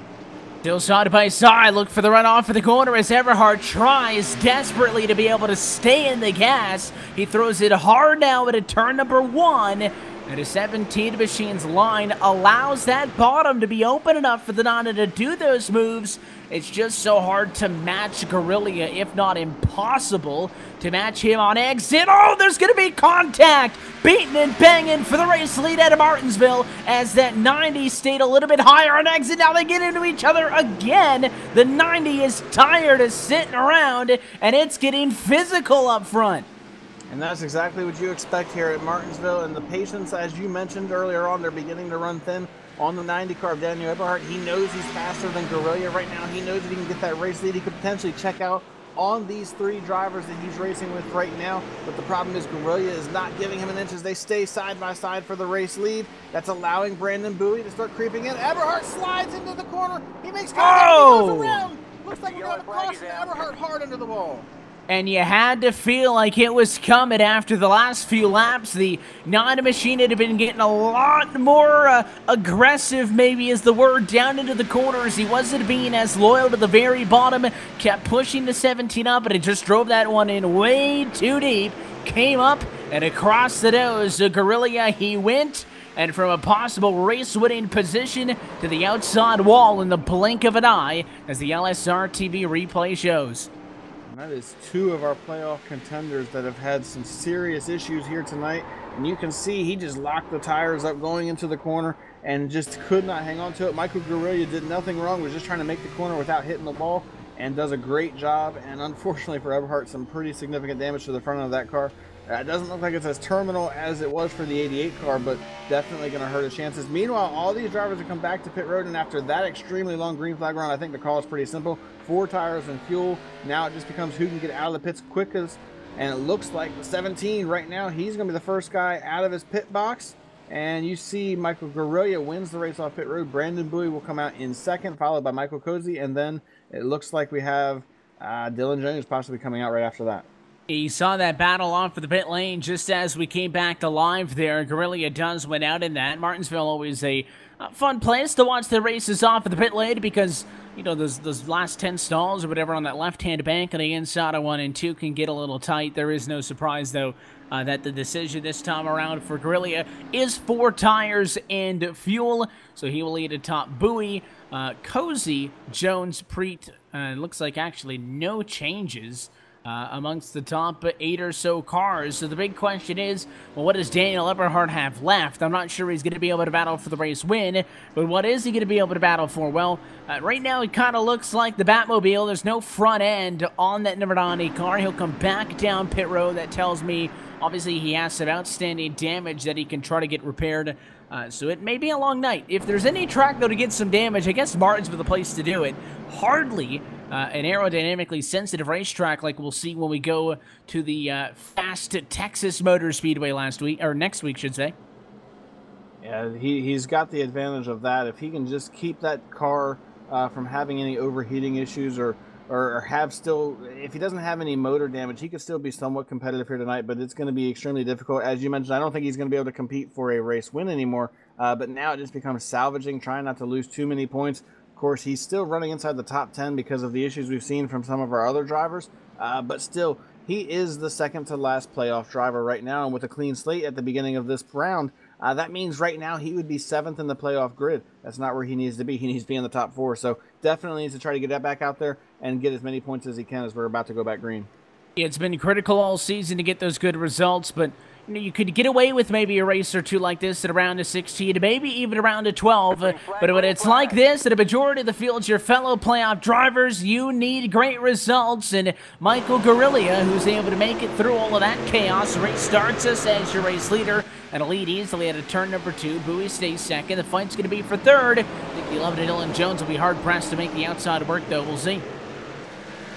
Still side by side, look for the run off of the corner as Eberhardt tries desperately to be able to stay in the gas. He throws it hard now at a turn number 1. And a 17 Machines line allows that bottom to be open enough for the Nana to do those moves. It's just so hard to match Guerrilla, if not impossible to match him on exit. Oh, there's going to be contact. Beating and banging for the race lead out of Martinsville as that 90 stayed a little bit higher on exit. Now they get into each other again. The 90 is tired of sitting around, and it's getting physical up front. And that's exactly what you expect here at Martinsville. And the patience, as you mentioned earlier on, they're beginning to run thin on the 90 car of Daniel Eberhardt. He knows he's faster than Guerrilla right now. He knows that he can get that race lead. He could potentially check out on these 3 drivers that he's racing with right now. But the problem is Guerrilla is not giving him an inch as they stay side by side for the race lead. That's allowing Brandon Bowie to start creeping in. Eberhardt slides into the corner. He makes contact. He goes around. Looks like we're going to caution Eberhardt hard under the wall. And you had to feel like it was coming after the last few laps. The Nana machine had been getting a lot more aggressive, maybe is the word, down into the corners. He wasn't being as loyal to the very bottom. Kept pushing the 17 up, but it just drove that one in way too deep. Came up and across the nose. Guerrilla, he went. And from a possible race-winning position to the outside wall in the blink of an eye, as the LSR TV replay shows. And that is 2 of our playoff contenders that have had some serious issues here tonight. And you can see he just locked the tires up going into the corner and just could not hang on to it. Michael Guerrilla did nothing wrong, was just trying to make the corner without hitting the ball and does a great job. And unfortunately for Eberhardt, some pretty significant damage to the front of that car. It doesn't look like it's as terminal as it was for the 88 car, but definitely going to hurt his chances. Meanwhile, all these drivers have come back to pit road, and after that extremely long green flag run, I think the call is pretty simple. 4 tires and fuel. Now it just becomes who can get out of the pits quickest, and it looks like the 17 right now, he's going to be the first guy out of his pit box. And you see Michael Guerrilla wins the race off pit road. Brandon Bowie will come out in second, followed by Michael Cozy, and then it looks like we have Dylan Jones possibly coming out right after that. He saw that battle on for the pit lane just as we came back to live there. Guerrilla does win out in that. Martinsville always a fun place to watch the races off of the pit lane because, you know, those last 10 stalls or whatever on that left-hand bank on the inside of 1 and 2 can get a little tight. There is no surprise, though, that the decision this time around for Guerrilla is 4 tires and fuel. So he will lead atop Bowie, Cozy, Jones, Preet. Looks like actually no changes amongst the top 8 or so cars. So the big question is, well, what does Daniel Eberhardt have left? I'm not sure he's going to be able to battle for the race win, but what is he going to be able to battle for? Well, right now it kind of looks like the Batmobile. There's no front end on that number 90 car. He'll come back down pit road. That tells me, obviously, he has some outstanding damage that he can try to get repaired. So it may be a long night. If there's any track, though, to get some damage, I guess Martinsville the place to do it. Hardly an aerodynamically sensitive racetrack like we'll see when we go to the fast Texas Motor Speedway next week, should say. Yeah, he's got the advantage of that. If he can just keep that car from having any overheating issues or have still, if he doesn't have any motor damage, he could still be somewhat competitive here tonight, but it's going to be extremely difficult. As you mentioned, I don't think he's going to be able to compete for a race win anymore, but now it just becomes salvaging, trying not to lose too many points. course, he's still running inside the top 10 because of the issues we've seen from some of our other drivers, but still, he is the second to last playoff driver right now, and with a clean slate at the beginning of this round, that means right now he would be 7th in the playoff grid. That's not where he needs to be. He needs to be in the top 4, so definitely needs to try to get that back out there and get as many points as he can as we're about to go back green. It's been critical all season to get those good results, but you could get away with maybe a race or two like this at around a 16, maybe even around a 12. But when it's like this, at a majority of the fields, your fellow playoff drivers, you need great results. And Michael Guerrilla, who's able to make it through all of that chaos, restarts us as your race leader. And a lead easily at a turn number 2. Bowie stays second. The fight's going to be for third. I think the 11 Dylan Jones will be hard-pressed to make the outside work, though. We'll see.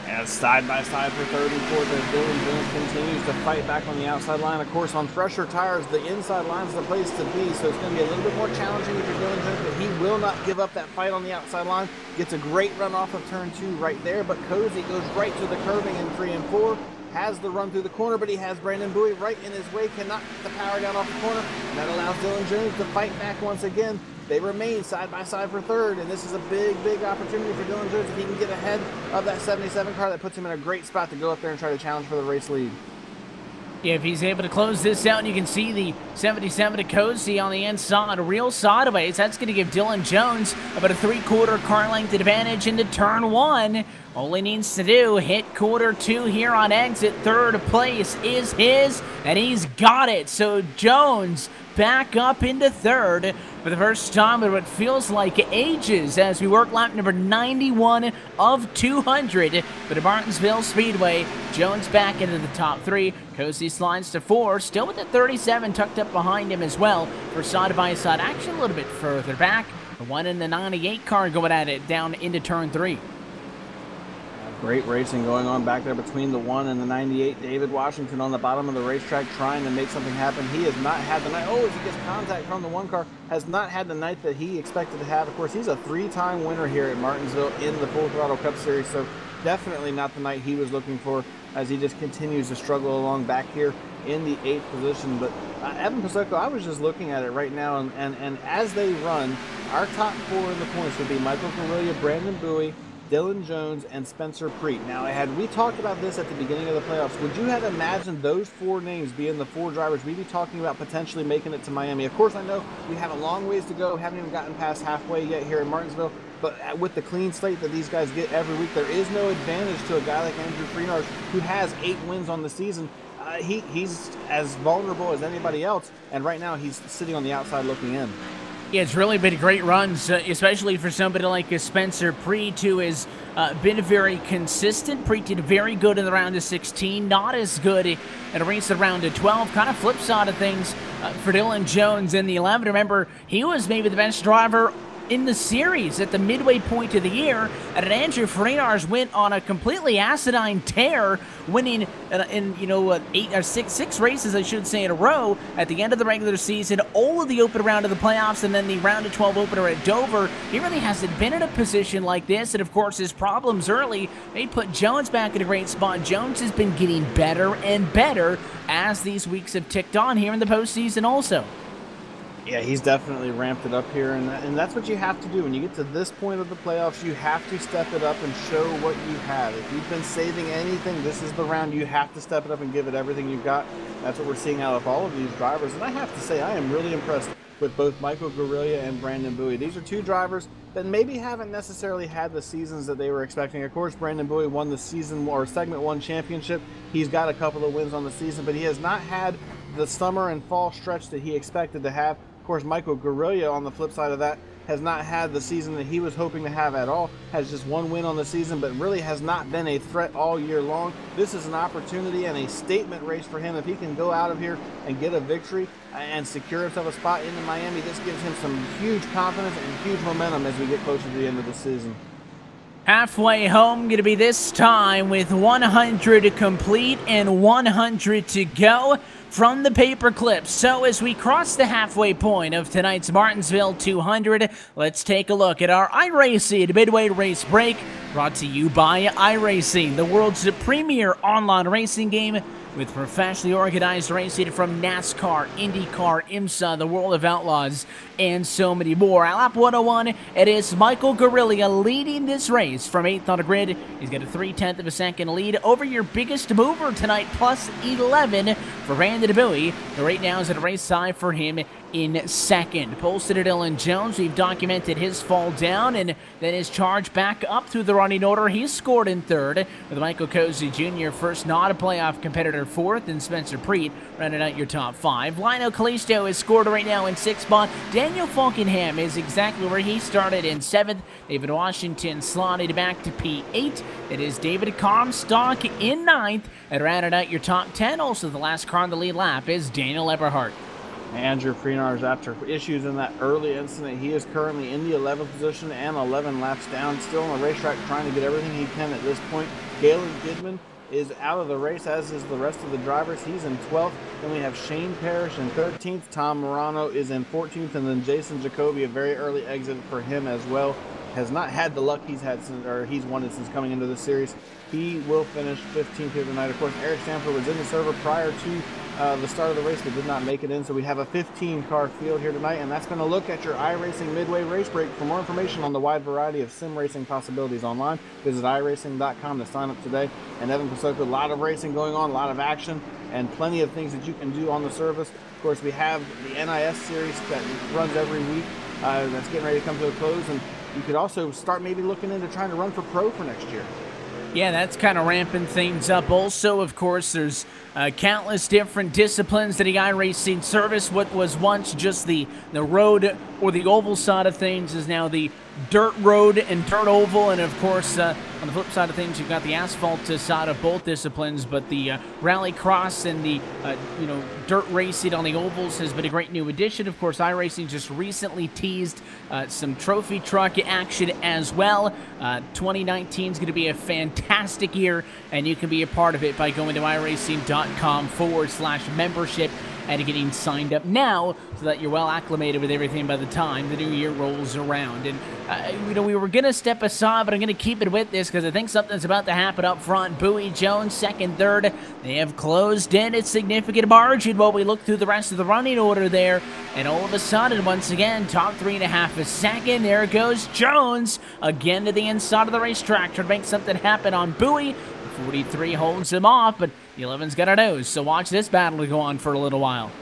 As side by side for third and fourth as Dylan Jones continues to fight back on the outside line. Of course, on fresher tires, the inside line's the place to be, so it's going to be a little bit more challenging if you're Dylan Jones, but he will not give up that fight on the outside line. Gets a great run off of turn 2 right there, but Cozy goes right to the curving in 3 and 4. Has the run through the corner, but he has Brandon Bowie right in his way, cannot get the power down off the corner, and that allows Dylan Jones to fight back once again. They remain side by side for third, and this is a big, big opportunity for Dylan Jones if he can get ahead of that 77 car. That puts him in a great spot to go up there and try to challenge for the race lead. Yeah, if he's able to close this out, and you can see the 77 to Cozy on the inside, real sideways. That's going to give Dylan Jones about a 3/4 car length advantage into turn 1. All he needs to do, hit quarter 2 here on exit. Third place is his, and he's got it. So Jones back up into third for the first time in what feels like ages as we work lap number 91 of 200. But at Martinsville Speedway, Jones back into the top 3. Cozy slides to 4, still with the 37 tucked up behind him as well for side-by-side action a little bit further back. The 1 in the 98 car going at it down into turn 3. Great racing going on back there between the 1 and the 98. David Washington on the bottom of the racetrack trying to make something happen. He has not had the night. Oh, as he gets contact from the 1 car, has not had the night that he expected to have. Of course, he's a 3-time winner here at Martinsville in the Full Throttle Cup Series, so definitely not the night he was looking for as he just continues to struggle along back here in the 8th position. But Evan Pasocco, I was just looking at it right now, and as they run, our top 4 in the points would be Michael Guerrilla, Brandon Bowie, Dylan Jones, and Spencer Preet. Now, had we talked about this at the beginning of the playoffs, would you have imagined those 4 names being the 4 drivers we'd be talking about potentially making it to Miami? Of course, I know we have a long ways to go, haven't even gotten past halfway yet here in Martinsville, but with the clean slate that these guys get every week, there is no advantage to a guy like Andrew Freenars, who has 8 wins on the season. He's as vulnerable as anybody else, and right now he's sitting on the outside looking in. Yeah, it's really been great runs, especially for somebody like Spencer Preet, who has been very consistent. Preet did very good in the round of 16, not as good at a race at round of 12. Kind of flip side of things for Dylan Jones in the 11. Remember, he was maybe the best driver in the series at the midway point of the year, and Andrew Freenars went on a completely asinine tear, winning six races, I should say, in a row at the end of the regular season, all of the open round of the playoffs, and then the round of 12 opener at Dover. He really hasn't been in a position like this, and of course his problems early, they put Jones back in a great spot. Jones has been getting better and better as these weeks have ticked on here in the postseason also. Yeah, he's definitely ramped it up here, and that's what you have to do. When you get to this point of the playoffs, you have to step it up and show what you have. If you've been saving anything, this is the round you have to step it up and give it everything you've got. That's what we're seeing out of all of these drivers, and I have to say, I am really impressed with both Michael Guerrilla and Brandon Bowie. These are 2 drivers that maybe haven't necessarily had the seasons that they were expecting. Of course, Brandon Bowie won the season or segment 1 championship. He's got a couple of wins on the season, but he has not had the summer and fall stretch that he expected to have. Of course, Michael Guerrilla, on the flip side of that, has not had the season that he was hoping to have at all. Has just 1 win on the season, but really has not been a threat all year long. This is an opportunity and a statement race for him. If he can go out of here and get a victory and secure himself a spot into Miami, this gives him some huge confidence and huge momentum as we get closer to the end of the season. Halfway home, going to be this time with 100 complete and 100 to go from the paper clips. So as we cross the halfway point of tonight's Martinsville 200, let's take a look at our iRacing midway race break, brought to you by iRacing, the world's premier online racing game with professionally organized racing from NASCAR, IndyCar, IMSA, the World of Outlaws, and so many more. At lap 101, it is Michael Guerrilla leading this race from 8th on the grid. He's got a 0.3 of a second lead over your biggest mover tonight, plus 11 for Brandon Bowie. The right now is at a race tie for him in second. Pole sitter Dylan Jones, we've documented his fall down and then his charge back up through the running order. He's scored in third, with Michael Cozy Jr. first, not a playoff competitor, fourth, and Spencer Preet rounding out your top five. Lionel Callisto is scored right now in sixth spot. Daniel Falkenham is exactly where he started in seventh. David Washington slotted back to P8. It is David Comstock in ninth, and rounding out your top 10. Also, the last car on the lead lap is Daniel Eberhardt. Andrew Freenars, after issues in that early incident, he is currently in the 11th position and 11 laps down, still on the racetrack trying to get everything he can at this point. Galen Goodman is out of the race, as is the rest of the drivers. He's in 12th. Then we have Shane Parrish in 13th. Tom Morano is in 14th, and then Jason Jacoby, a very early exit for him as well. Has not had the luck he's had since, or he's wanted since coming into the series. He will finish 15th here tonight. Of course, Eric Stanford was in the server prior to the start of the race, but did not make it in. So we have a 15-car field here tonight, and that's going to look at your iRacing Midway Race Break. For more information on the wide variety of sim racing possibilities online, visit iRacing.com to sign up today. And Evan Pasoka, a lot of racing going on, a lot of action, and plenty of things that you can do on the service. Of course, we have the NIS series that runs every week that's getting ready to come to a close, and you could also start maybe looking into trying to run for pro for next year. Yeah, that's kind of ramping things up. Also, of course, there's countless different disciplines that the iRacing service. What was once just the road or the oval side of things is now the dirt road and dirt oval. And, of course, on the flip side of things, you've got the asphalt side of both disciplines. But the rally cross and the, dirt racing on the ovals has been a great new addition. Of course, iRacing just recently teased some trophy truck action as well. 2019 is going to be a fantastic year, and you can be a part of it by going to iRacing.com/membership and getting signed up now so that you're well acclimated with everything by the time the new year rolls around. And, we were going to step aside, but I'm going to keep it with this because I think something's about to happen up front. Bowie Jones, second, third. They have closed in a significant margin while we look through the rest of the running order there. And all of a sudden, once again, top 3.5 a second. There goes Jones again to the inside of the racetrack to make something happen on Bowie. 43 holds him off, but the 11's got a nose, so watch this battle go on for a little while.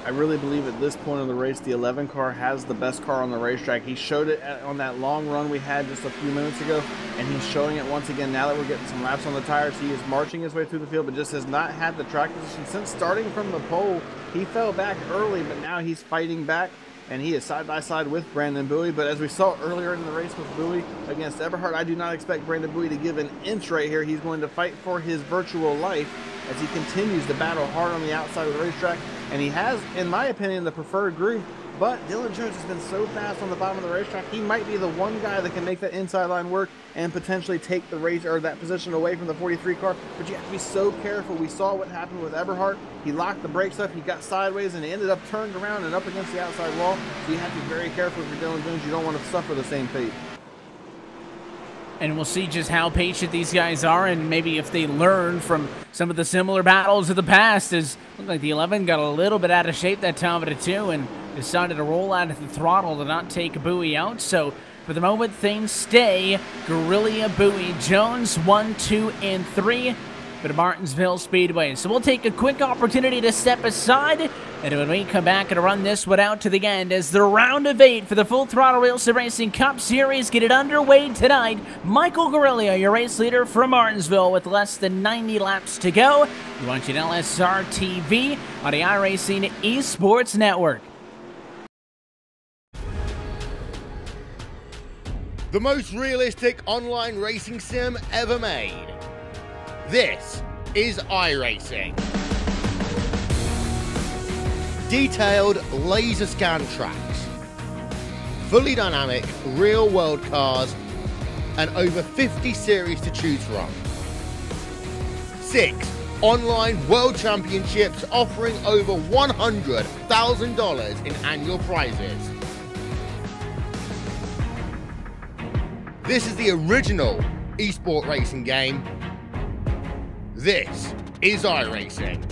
I really believe at this point of the race, the 11 car has the best car on the racetrack. He showed it on that long run we had just a few minutes ago, and he's showing it once again now that we're getting some laps on the tires. He is marching his way through the field, but just has not had the track position since starting from the pole. He fell back early, but now he's fighting back, and he is side by side with Brandon Bowie. But as we saw earlier in the race with Bowie against Eberhardt, I do not expect Brandon Bowie to give an inch right here. He's going to fight for his virtual life as he continues to battle hard on the outside of the racetrack. And he has, in my opinion, the preferred groove. But Dylan Jones has been so fast on the bottom of the racetrack, he might be the one guy that can make that inside line work and potentially take the race or that position away from the 43 car. But you have to be so careful. We saw what happened with Eberhardt. He locked the brakes up, he got sideways, and he ended up turned around and up against the outside wall. So you have to be very careful for Dylan Jones. You don't want to suffer the same fate. And we'll see just how patient these guys are, and maybe if they learn from some of the similar battles of the past. As looked like the 11 got a little bit out of shape that time at a 2 and decided to roll out of the throttle to not take Bowie out. So for the moment, things stay Guerrilla, Bowie, Jones, 1, 2, and 3 for the Martinsville Speedway. So we'll take a quick opportunity to step aside, and when we come back and run this one out to the end as the round of 8 for the Full Throttle RealSimRacing Cup Series get it underway tonight. Michael Guerrilla, your race leader from Martinsville, with less than 90 laps to go. You're watching LSR TV on the iRacing Esports Network. The most realistic online racing sim ever made. This is iRacing. Detailed laser scan tracks, fully dynamic real world cars, and over 50 series to choose from. 6 online world championships offering over $100,000 in annual prizes. This is the original esport racing game. This is iRacing.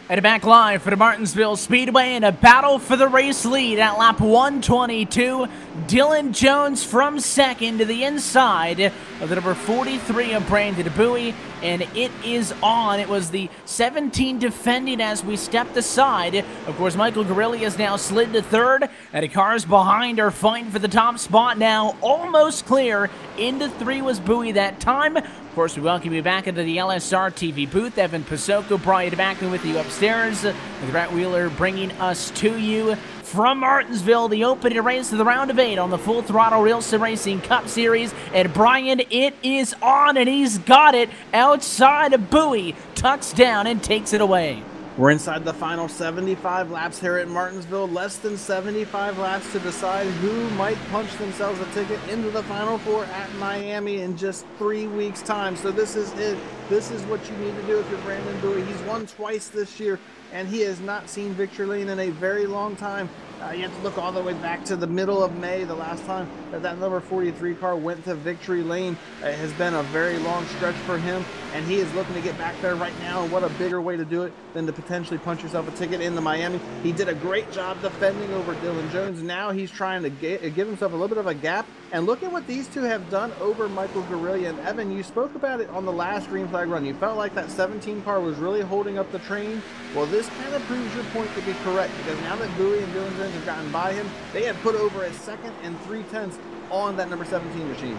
And back live for the Martinsville Speedway in a battle for the race lead at lap 122. Dylan Jones from second to the inside of the number 43 of Brandon Bowie. And it is on. It was the 17 defending as we stepped aside. Of course, Michael Guerrilli has now slid to third. And the cars behind are fighting for the top spot now. Almost clear. Into three was Bowie that time. Of course, we welcome you back into the LSR TV booth. Evan Pasoko, Brian Backman with you upstairs. With Brett Wheeler bringing us to you from Martinsville, the opening race of the round of 8 on the Full Throttle RealSimRacing Cup Series. And Brian, it is on, and he's got it outside of Bowie. Tucks down and takes it away. We're inside the final 75 laps here at Martinsville. Less than 75 laps to decide who might punch themselves a ticket into the Final Four at Miami in just 3 weeks' time. So this is it. This is what you need to do if you're Brandon Bowie. He's won twice this year, and he has not seen victory lane in a very long time. You have to look all the way back to the middle of May, the last time that number 43 car went to victory lane. It has been a very long stretch for him, and he is looking to get back there right now. And what a bigger way to do it than to potentially punch yourself a ticket into Miami. He did a great job defending over Dylan Jones. Now he's trying to give himself a little bit of a gap. And look at what these two have done over Michael Guerrilli. And Evan, you spoke about it on the last green flag run. You felt like that 17 car was really holding up the train. Well, this kind of proves your point to be correct, because now that Bowie and Dylan Jones have gotten by him, they have put over a second and 3/10 on that number 17 machine.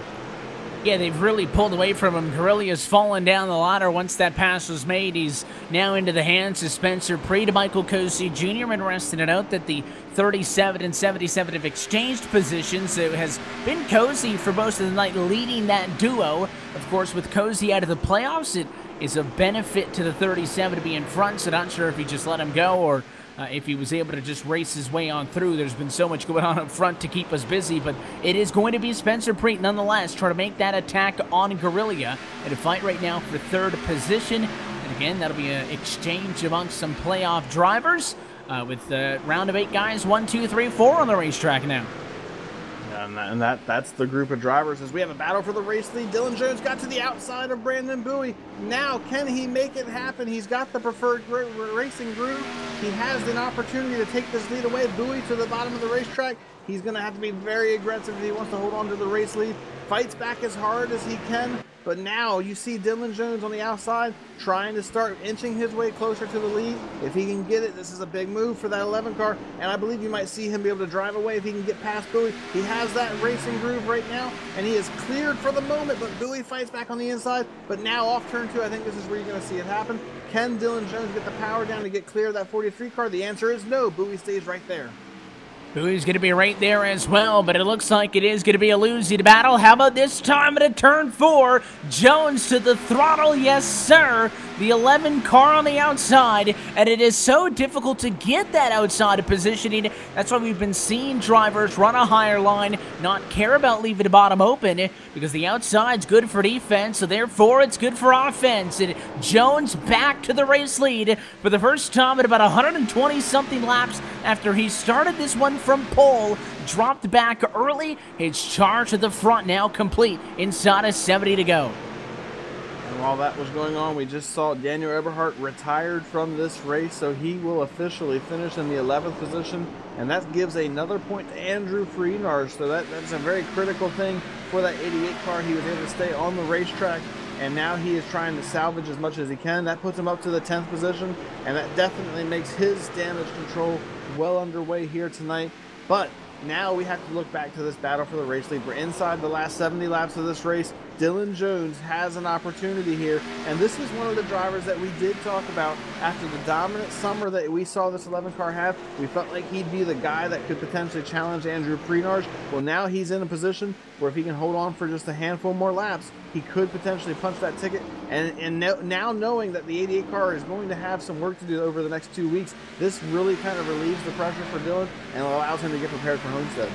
Yeah, they've really pulled away from him. Guerrilli has fallen down the ladder once that pass was made. He's now into the hands of Spencer Pre to Michael Cozy Jr. Interesting to note that the 37 and 77 have exchanged positions. It has been Cozy for most of the night leading that duo. Of course, with Cozy out of the playoffs, it is a benefit to the 37 to be in front, so not sure if he just let him go or if he was able to just race his way on through. There's been so much going on up front to keep us busy, but it is going to be Spencer Preet nonetheless trying to make that attack on Guerrilli in a fight right now for third position. And again, that'll be an exchange amongst some playoff drivers with the round of 8 guys, 1, 2, 3, 4 on the racetrack now. And that's the group of drivers as we have a battle for the race lead. Dylan Jones got to the outside of Brandon Bowie. Now, can he make it happen? He's got the preferred racing groove. He has an opportunity to take this lead away. Bowie to the bottom of the racetrack. He's going to have to be very aggressive if he wants to hold on to the race lead. Fights back as hard as he can. But now you see Dylan Jones on the outside trying to start inching his way closer to the lead. If he can get it, this is a big move for that 11 car, and I believe you might see him be able to drive away if he can get past Bowie. He has that racing groove right now, and he is cleared for the moment, but Bowie fights back on the inside. But now off turn 2, I think this is where you're going to see it happen. Can Dylan Jones get the power down to get clear of that 43 car? The answer is no. Bowie stays right there. Bowie's going to be right there as well, but it looks like it is going to be a losing battle. How about this time at turn 4? Jones to the throttle, yes sir. The 11 car on the outside, and it is so difficult to get that outside positioning. That's why we've been seeing drivers run a higher line, not care about leaving the bottom open, because the outside's good for defense, so therefore it's good for offense. And Jones back to the race lead for the first time in about 120-something laps after he started this one from pole, dropped back early. His charge to the front now complete, inside of 70 to go. And while that was going on, we just saw Daniel Eberhardt retired from this race, so he will officially finish in the 11th position, and that gives another point to Andrew Freenar. So that's a very critical thing for that 88 car. He was able to stay on the racetrack, and now he is trying to salvage as much as he can. That puts him up to the 10th position, and that definitely makes his damage control well underway here tonight. But now we have to look back to this battle for the race lead. We're inside the last 70 laps of this race. Dylan Jones has an opportunity here, and this is one of the drivers that we did talk about after the dominant summer that we saw this 11 car have. We felt like he'd be the guy that could potentially challenge Andrew Freenar. Well, now he's in a position where if he can hold on for just a handful more laps, he could potentially punch that ticket. And now knowing that the 88 car is going to have some work to do over the next 2 weeks, this really kind of relieves the pressure for Dylan and allows him to get prepared for Homestead.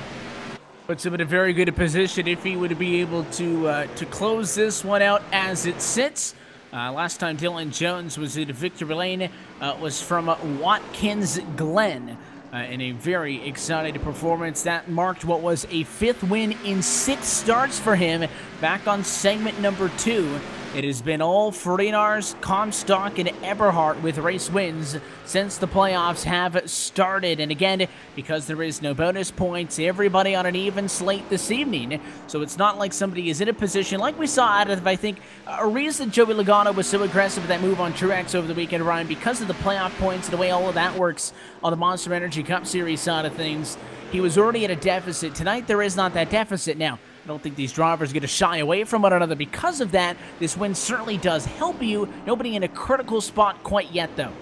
Puts him in a very good position if he would be able to close this one out as it sits. Last time Dylan Jones was in victory lane was from Watkins Glen. In a very exciting performance that marked what was a 5th win in 6 starts for him back on segment number 2. It has been all Freenar's, Comstock, and Eberhardt with race wins since the playoffs have started. And again, because there is no bonus points, everybody on an even slate this evening. So it's not like somebody is in a position like we saw out of, I think, a reason Joey Logano was so aggressive with that move on Truex over the weekend, Ryan, because of the playoff points and the way all of that works on the Monster Energy Cup Series side of things. He was already at a deficit. Tonight, there is not that deficit now. I don't think these drivers are going to shy away from one another because of that. This win certainly does help you. Nobody in a critical spot quite yet, though.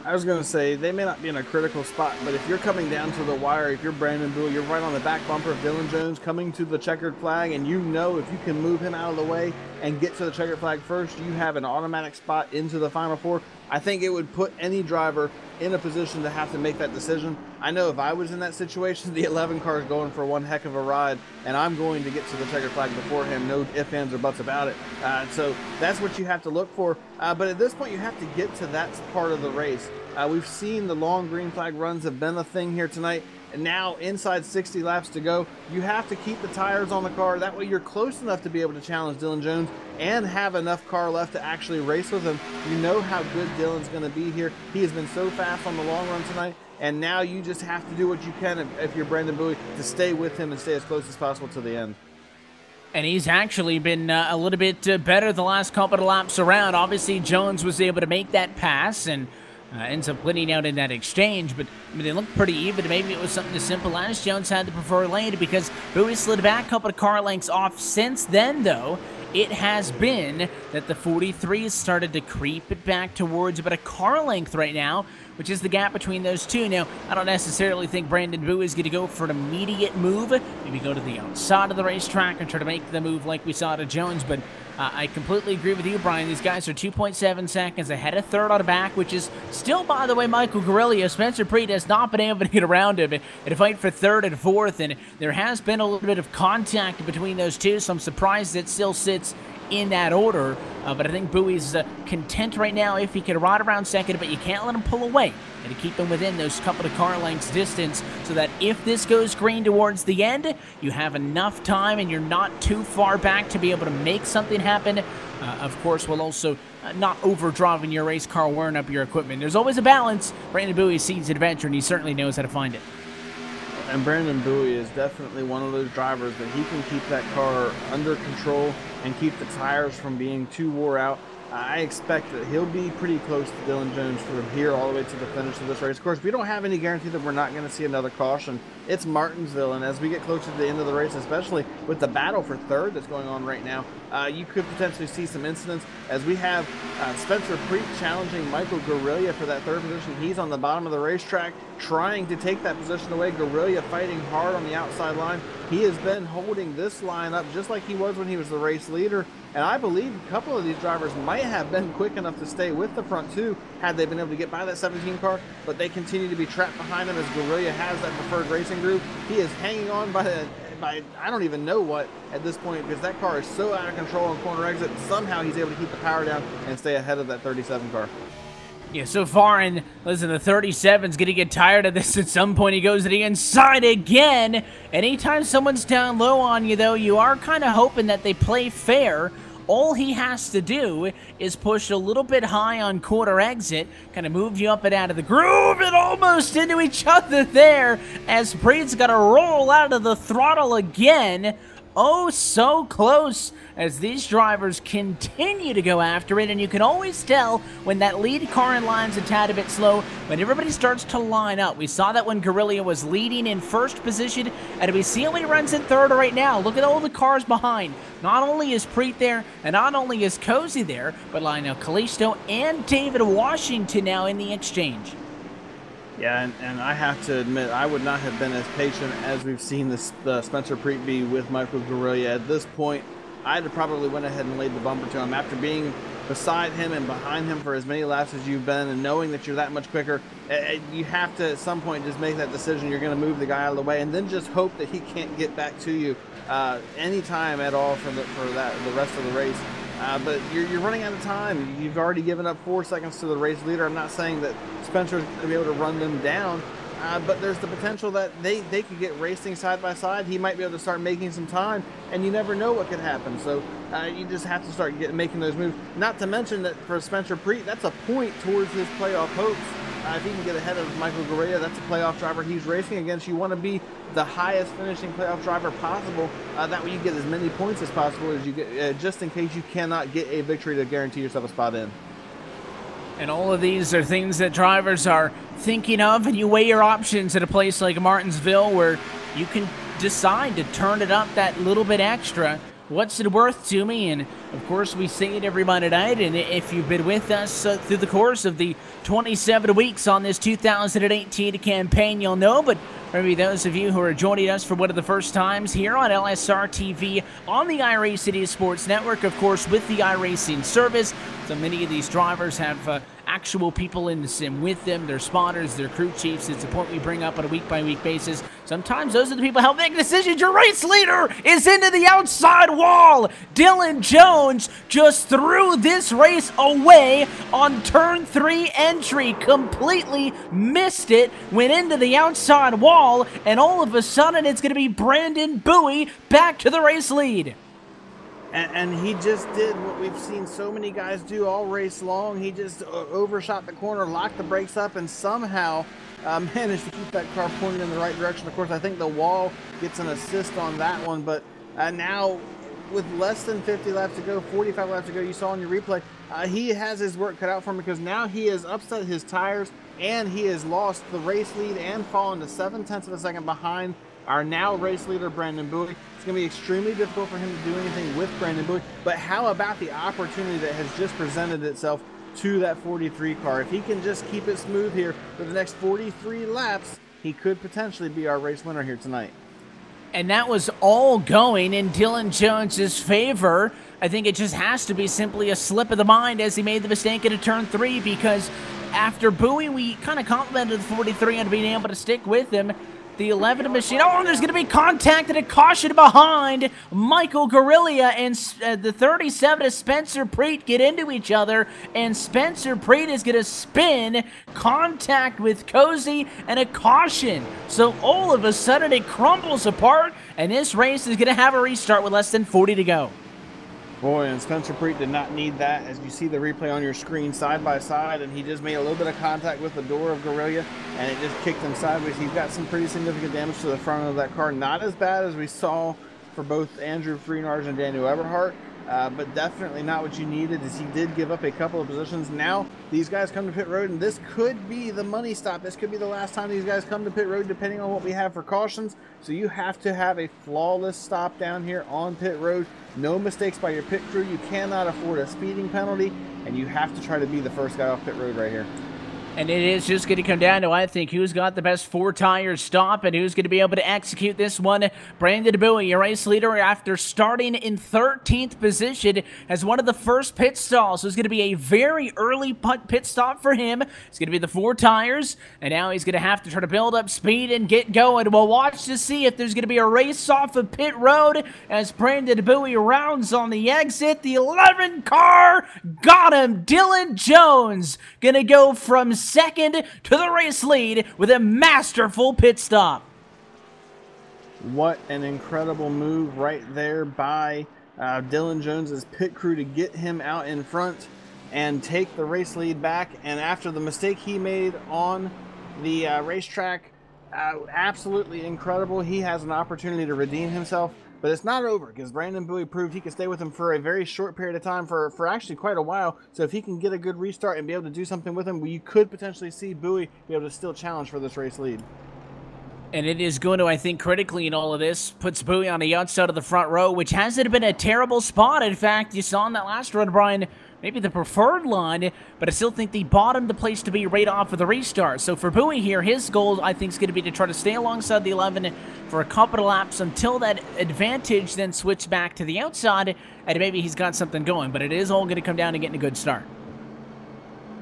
I was going to say, they may not be in a critical spot, but if you're coming down to the wire, if you're Brandon Bowie, you're right on the back bumper of Dylan Jones coming to the checkered flag, and you know if you can move him out of the way and get to the checkered flag first, you have an automatic spot into the Final Four. I think it would put any driver in a position to have to make that decision. I know if I was in that situation, the 11 car is going for one heck of a ride, and I'm going to get to the checkered flag before him, no ifs, ands, or buts about it. So that's what you have to look for. But at this point, you have to get to that part of the race. We've seen the long green flag runs have been a thing here tonight. And now, inside 60 laps to go, you have to keep the tires on the car. That way you're close enough to be able to challenge Dylan Jones and have enough car left to actually race with him. You know how good Dylan's going to be here. He has been so fast on the long run tonight. And now you just have to do what you can if you're Brandon Bowie to stay with him and stay as close as possible to the end. And he's actually been a little bit better the last couple of laps around. Obviously, Jones was able to make that pass and ends up winning out in that exchange, but I mean, they looked pretty even. Maybe it was something as simple as Jones had the preferred lane because Bowie slid back a couple of car lengths off since then, though. It has been that the 43 has started to creep it back towards about a car length right now, which is the gap between those two. Now, I don't necessarily think Brandon Bowie is going to go for an immediate move, maybe go to the outside of the racetrack and try to make the move like we saw to Jones, but I completely agree with you, Brian. These guys are 2.7 seconds ahead of third on the back, which is still, by the way, Michael Guerrillo. Spencer Preet has not been able to get around him in a fight for third and fourth, and there has been a little bit of contact between those two, so I'm surprised it still sits in that order, but I think Bowie's content right now if he can ride around second, but you can't let him pull away and to keep him within those couple of car lengths distance so that if this goes green towards the end, you have enough time and you're not too far back to be able to make something happen. Of course, while also not overdriving your race car, wearing up your equipment. There's always a balance. Brandon Bowie sees adventure, and he certainly knows how to find it. And Brandon Bowie is definitely one of those drivers that he can keep that car under control and keep the tires from being too wore out. I expect that he'll be pretty close to Dylan Jones from here all the way to the finish of this race. Of course, we don't have any guarantee that we're not going to see another caution. It's Martinsville, and as we get closer to the end of the race, especially with the battle for third that's going on right now, you could potentially see some incidents as we have Spencer Preet challenging Michael Guerrilla for that third position. He's on the bottom of the racetrack trying to take that position away. Guerrilla fighting hard on the outside line. He has been holding this line up just like he was when he was the race leader. And I believe a couple of these drivers might have been quick enough to stay with the front two had they been able to get by that 17 car, but they continue to be trapped behind him as Guerrilla has that preferred racing group. He is hanging on by I don't even know what at this point, because that car is so out of control on corner exit. Somehow he's able to keep the power down and stay ahead of that 37 car. Yeah, so far, and listen, the 37's going to get tired of this at some point. He goes to the inside again. Anytime someone's down low on you, though, you are kind of hoping that they play fair. All he has to do is push a little bit high on quarter exit, kind of move you up and out of the groove, and almost into each other there as Preet's got to roll out of the throttle again. Oh, so close as these drivers continue to go after it, and you can always tell when that lead car in line's a tad bit slow, when everybody starts to line up. We saw that when Guerrilla was leading in first position, and we see how he runs in third right now. Look at all the cars behind. Not only is Preet there, and not only is Cozy there, but Lionel Callisto and David Washington now in the exchange. Yeah, and I have to admit, I would not have been as patient as we've seen this Spencer Preet be with Michael Guerrilla. At this point, I'd have probably went ahead and laid the bumper to him. After being beside him and behind him for as many laps as you've been, and knowing that you're that much quicker, you have to at some point just make that decision. You're going to move the guy out of the way, and then just hope that he can't get back to you any time at all for the rest of the race. But you're running out of time. You've already given up 4 seconds to the race leader. I'm not saying that Spencer's going to be able to run them down, but there's the potential that they could get racing side by side. He might be able to start making some time, and you never know what could happen. So you just have to start making those moves. Not to mention that for Spencer Preet, that's a point towards his playoff hopes. If he can get ahead of Michael Guerrilla, that's a playoff driver he's racing against. You want to be the highest finishing playoff driver possible. That way you get as many points as possible as you get, just in case you cannot get a victory to guarantee yourself a spot in. And all of these are things that drivers are thinking of, and you weigh your options at a place like Martinsville where you can decide to turn it up that little bit extra. What's it worth to me? And of course, we say it every Monday night. And if you've been with us through the course of the 27 weeks on this 2018 campaign, you'll know. But maybe those of you who are joining us for one of the first times here on LSR TV on the iRacing Sports Network, of course, with the iRacing service. So many of these drivers have actual people in the sim with them, their spotters, their crew chiefs. It's a point we bring up on a week-by-week basis. Sometimes those are the people who help make decisions. Your race leader is into the outside wall. Dylan Jones just threw this race away on turn 3 entry. Completely missed it, went into the outside wall, and all of a sudden it's going to be Brandon Bowie back to the race lead. And he just did what we've seen so many guys do all race long. He just overshot the corner, locked the brakes up, and somehow managed to keep that car pointed in the right direction. Of course, I think the wall gets an assist on that one, but now with less than 50 laps to go, 45 laps to go, you saw in your replay, he has his work cut out for him, because now he has upset his tires and he has lost the race lead and fallen to 0.7 of a second behind our now race leader, Brandon Bowie. It's going to be extremely difficult for him to do anything with Brandon Bowie, but how about the opportunity that has just presented itself to that 43 car? If he can just keep it smooth here for the next 43 laps, he could potentially be our race winner here tonight. And that was all going in Dylan Jones's favor. I think it just has to be simply a slip of the mind as he made the mistake into turn 3, because after Bowie, we kind of complimented the 43 on being able to stick with him. The 11 machine. Oh, and there's going to be contact and a caution behind Michael Guerrilla, and the 37 of Spencer Preet get into each other, and Spencer Preet is going to spin, contact with Cozy, and a caution. So all of a sudden it crumbles apart, and this race is going to have a restart with less than 40 to go. Boy, and Spencer Preet did not need that, as you see the replay on your screen side by side, and he just made a little bit of contact with the door of Guerrilla, and it just kicked him sideways. He's got some pretty significant damage to the front of that car. Not as bad as we saw for both Andrew Freenarge and Daniel Eberhardt, but definitely not what you needed, as he did give up a couple of positions. Now these guys come to pit road, and this could be the money stop. This could be the last time these guys come to pit road, depending on what we have for cautions. So you have to have a flawless stop down here on pit road. No mistakes by your pit crew. You cannot afford a speeding penalty, and you have to try to be the first guy off pit road right here. And it is just going to come down to, I think, who's got the best four-tire stop and who's going to be able to execute this one. Brandon Bowie, your race leader, after starting in 13th position, as one of the first pit stalls. So it's going to be a very early pit stop for him. It's going to be the four tires, and now he's going to have to try to build up speed and get going. We'll watch to see if there's going to be a race off of pit road as Brandon Bowie rounds on the exit. The 11 car got him. Dylan Jones going to go from second to the race lead with a masterful pit stop. What an incredible move right there by Dylan Jones's pit crew to get him out in front and take the race lead back. And after the mistake he made on the racetrack, absolutely incredible. He has an opportunity to redeem himself. But it's not over, because Brandon Bowie proved he could stay with him for a very short period of time, for actually quite a while. So if he can get a good restart and be able to do something with him, well, you could potentially see Bowie be able to still challenge for this race lead. And it is going to, I think, critically in all of this, puts Bowie on the outside of the front row, which hasn't been a terrible spot. In fact, you saw in that last run, Brian, maybe the preferred line, but I still think the bottom the place to be right off of the restart. So for Bowie here, his goal, I think, is going to be to try to stay alongside the 11 for a couple of laps until that advantage then switch back to the outside, and maybe he's got something going. But it is all going to come down to getting a good start.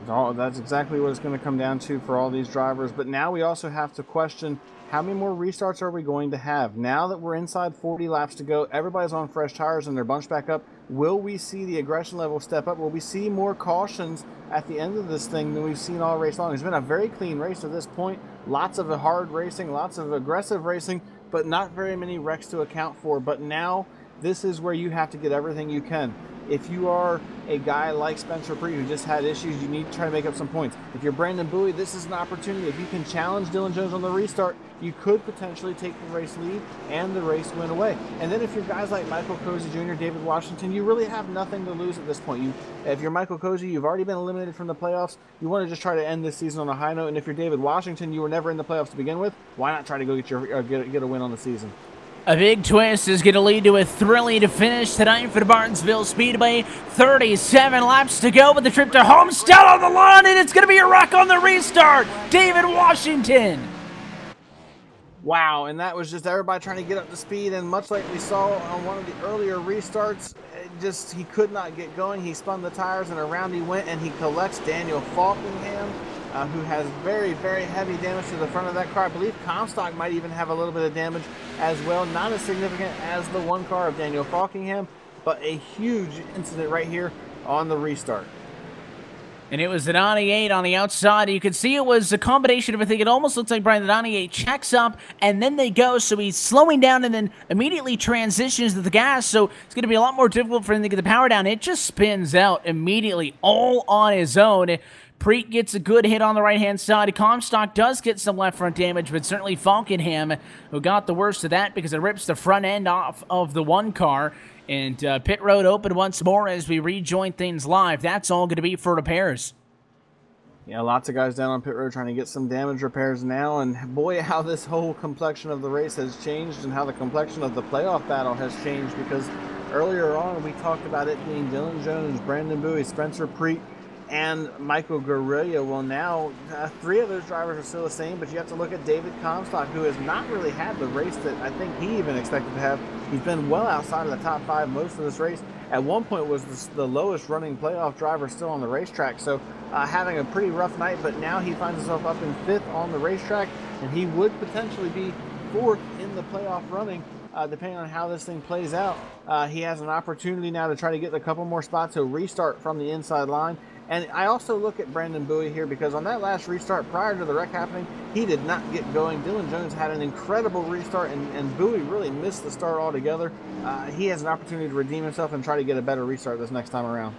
That's exactly what it's going to come down to for all these drivers. But now we also have to question, how many more restarts are we going to have? Now that we're inside 40 laps to go, everybody's on fresh tires and they're bunched back up. Will we see the aggression level step up? Will we see more cautions at the end of this thing than we've seen all race long? It's been a very clean race to this point. Lots of hard racing, lots of aggressive racing, but not very many wrecks to account for. But now this is where you have to get everything you can. If you are a guy like Spencer Preet who just had issues, you need to try to make up some points. If you're Brandon Bowie, this is an opportunity. If you can challenge Dylan Jones on the restart, you could potentially take the race lead and the race win away. And then if you're guys like Michael Cozy Jr., David Washington, you really have nothing to lose at this point. If you're Michael Cozy, you've already been eliminated from the playoffs. You want to just try to end this season on a high note. And if you're David Washington, you were never in the playoffs to begin with. Why not try to go get a win on the season? A big twist is going to lead to a thrilling finish tonight for the Martinsville Speedway. 37 laps to go, but the trip to home still on the line, and it's going to be a wreck on the restart. David Washington. Wow, and that was just everybody trying to get up to speed, and much like we saw on one of the earlier restarts, he could not get going. He spun the tires, and around he went, and he collects Daniel Falkingham, who has very, very heavy damage to the front of that car. I believe Comstock might even have a little bit of damage as well. Not as significant as the one car of Daniel Falkingham, but a huge incident right here on the restart. And it was the 98 on the outside. You could see it was a combination of, I think it almost looks like Brian, the 98 checks up, and then they go, so he's slowing down and then immediately transitions to the gas, so it's going to be a lot more difficult for him to get the power down. It just spins out immediately, all on his own. Preet gets a good hit on the right-hand side. Comstock does get some left front damage, but certainly Falkingham, who got the worst of that because it rips the front end off of the one car. And pit road open once more as we rejoin things live. That's all going to be for repairs. Yeah, lots of guys down on pit road trying to get some damage repairs now. And boy, how this whole complexion of the race has changed and how the complexion of the playoff battle has changed. Because earlier on, we talked about it being Dylan Jones, Brandon Bowie, Spencer Preet, and Michael Guerrilla. Well, now three of those drivers are still the same, but you have to look at David Comstock, who has not really had the race that I think he even expected to have. He's been well outside of the top five most of this race. At one point was the lowest running playoff driver still on the racetrack, so having a pretty rough night, but now he finds himself up in fifth on the racetrack, and he would potentially be fourth in the playoff running. Depending on how this thing plays out. He has an opportunity now to try to get a couple more spots to restart from the inside line. And I also look at Brandon Bowie here because on that last restart prior to the wreck happening, he did not get going. Dylan Jones had an incredible restart, and Bowie really missed the start altogether. He has an opportunity to redeem himself and try to get a better restart this next time around.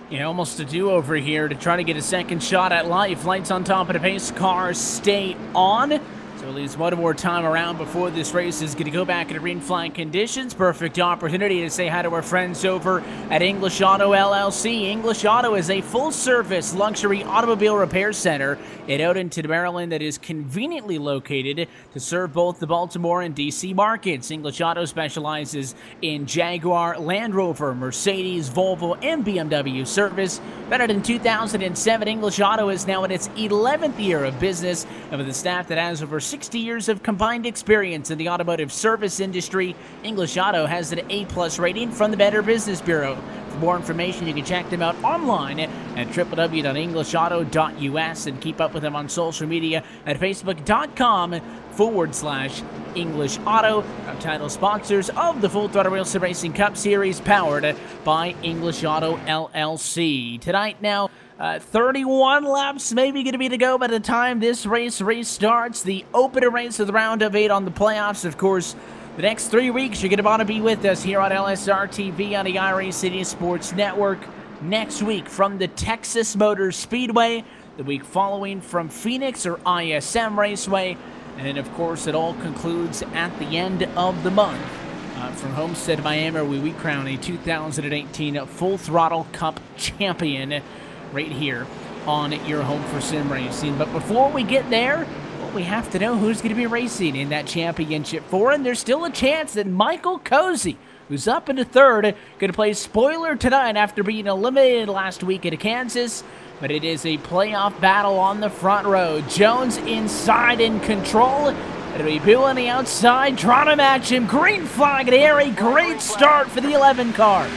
Yeah, almost a do-over here to try to get a second shot at life. Lights on top of the pace car stay on. So at least one more time around before this race is going to go back into green flag conditions. Perfect opportunity to say hi to our friends over at English Auto LLC. English Auto is a full-service luxury automobile repair center in Odenton, Maryland that is conveniently located to serve both the Baltimore and D.C. markets. English Auto specializes in Jaguar, Land Rover, Mercedes, Volvo, and BMW service. Founded in 2007, English Auto is now in its 11th year of business, and with a staff that has over 60 years of combined experience in the automotive service industry, English Auto has an A+ rating from the Better Business Bureau. For more information, you can check them out online at www.englishauto.us and keep up with them on social media at facebook.com/English Auto. Title sponsors of the Full Throttle RealSimRacing Cup Series, powered by English Auto LLC. Tonight now, 31 laps maybe going to be to go by the time this race restarts. The opener race of the round of 8 on the playoffs. Of course, the next 3 weeks, you're going to want to be with us here on LSR TV on the iRacing Sports Network. Next week from the Texas Motor Speedway. The week following from Phoenix or ISM Raceway. And then, of course, it all concludes at the end of the month from Homestead, Miami, where we crown a 2018 Full Throttle Cup champion right here on your home for sim racing. But before we get there, well, we have to know who's going to be racing in that championship for, and there's still a chance that Michael Cozy, who's up into third, going to play spoiler tonight after being eliminated last week at Kansas. But it is a playoff battle on the front row. Jones inside in control. It'll be Bill on the outside, trying to match him. Green flag in the air. A great start for the 11 car.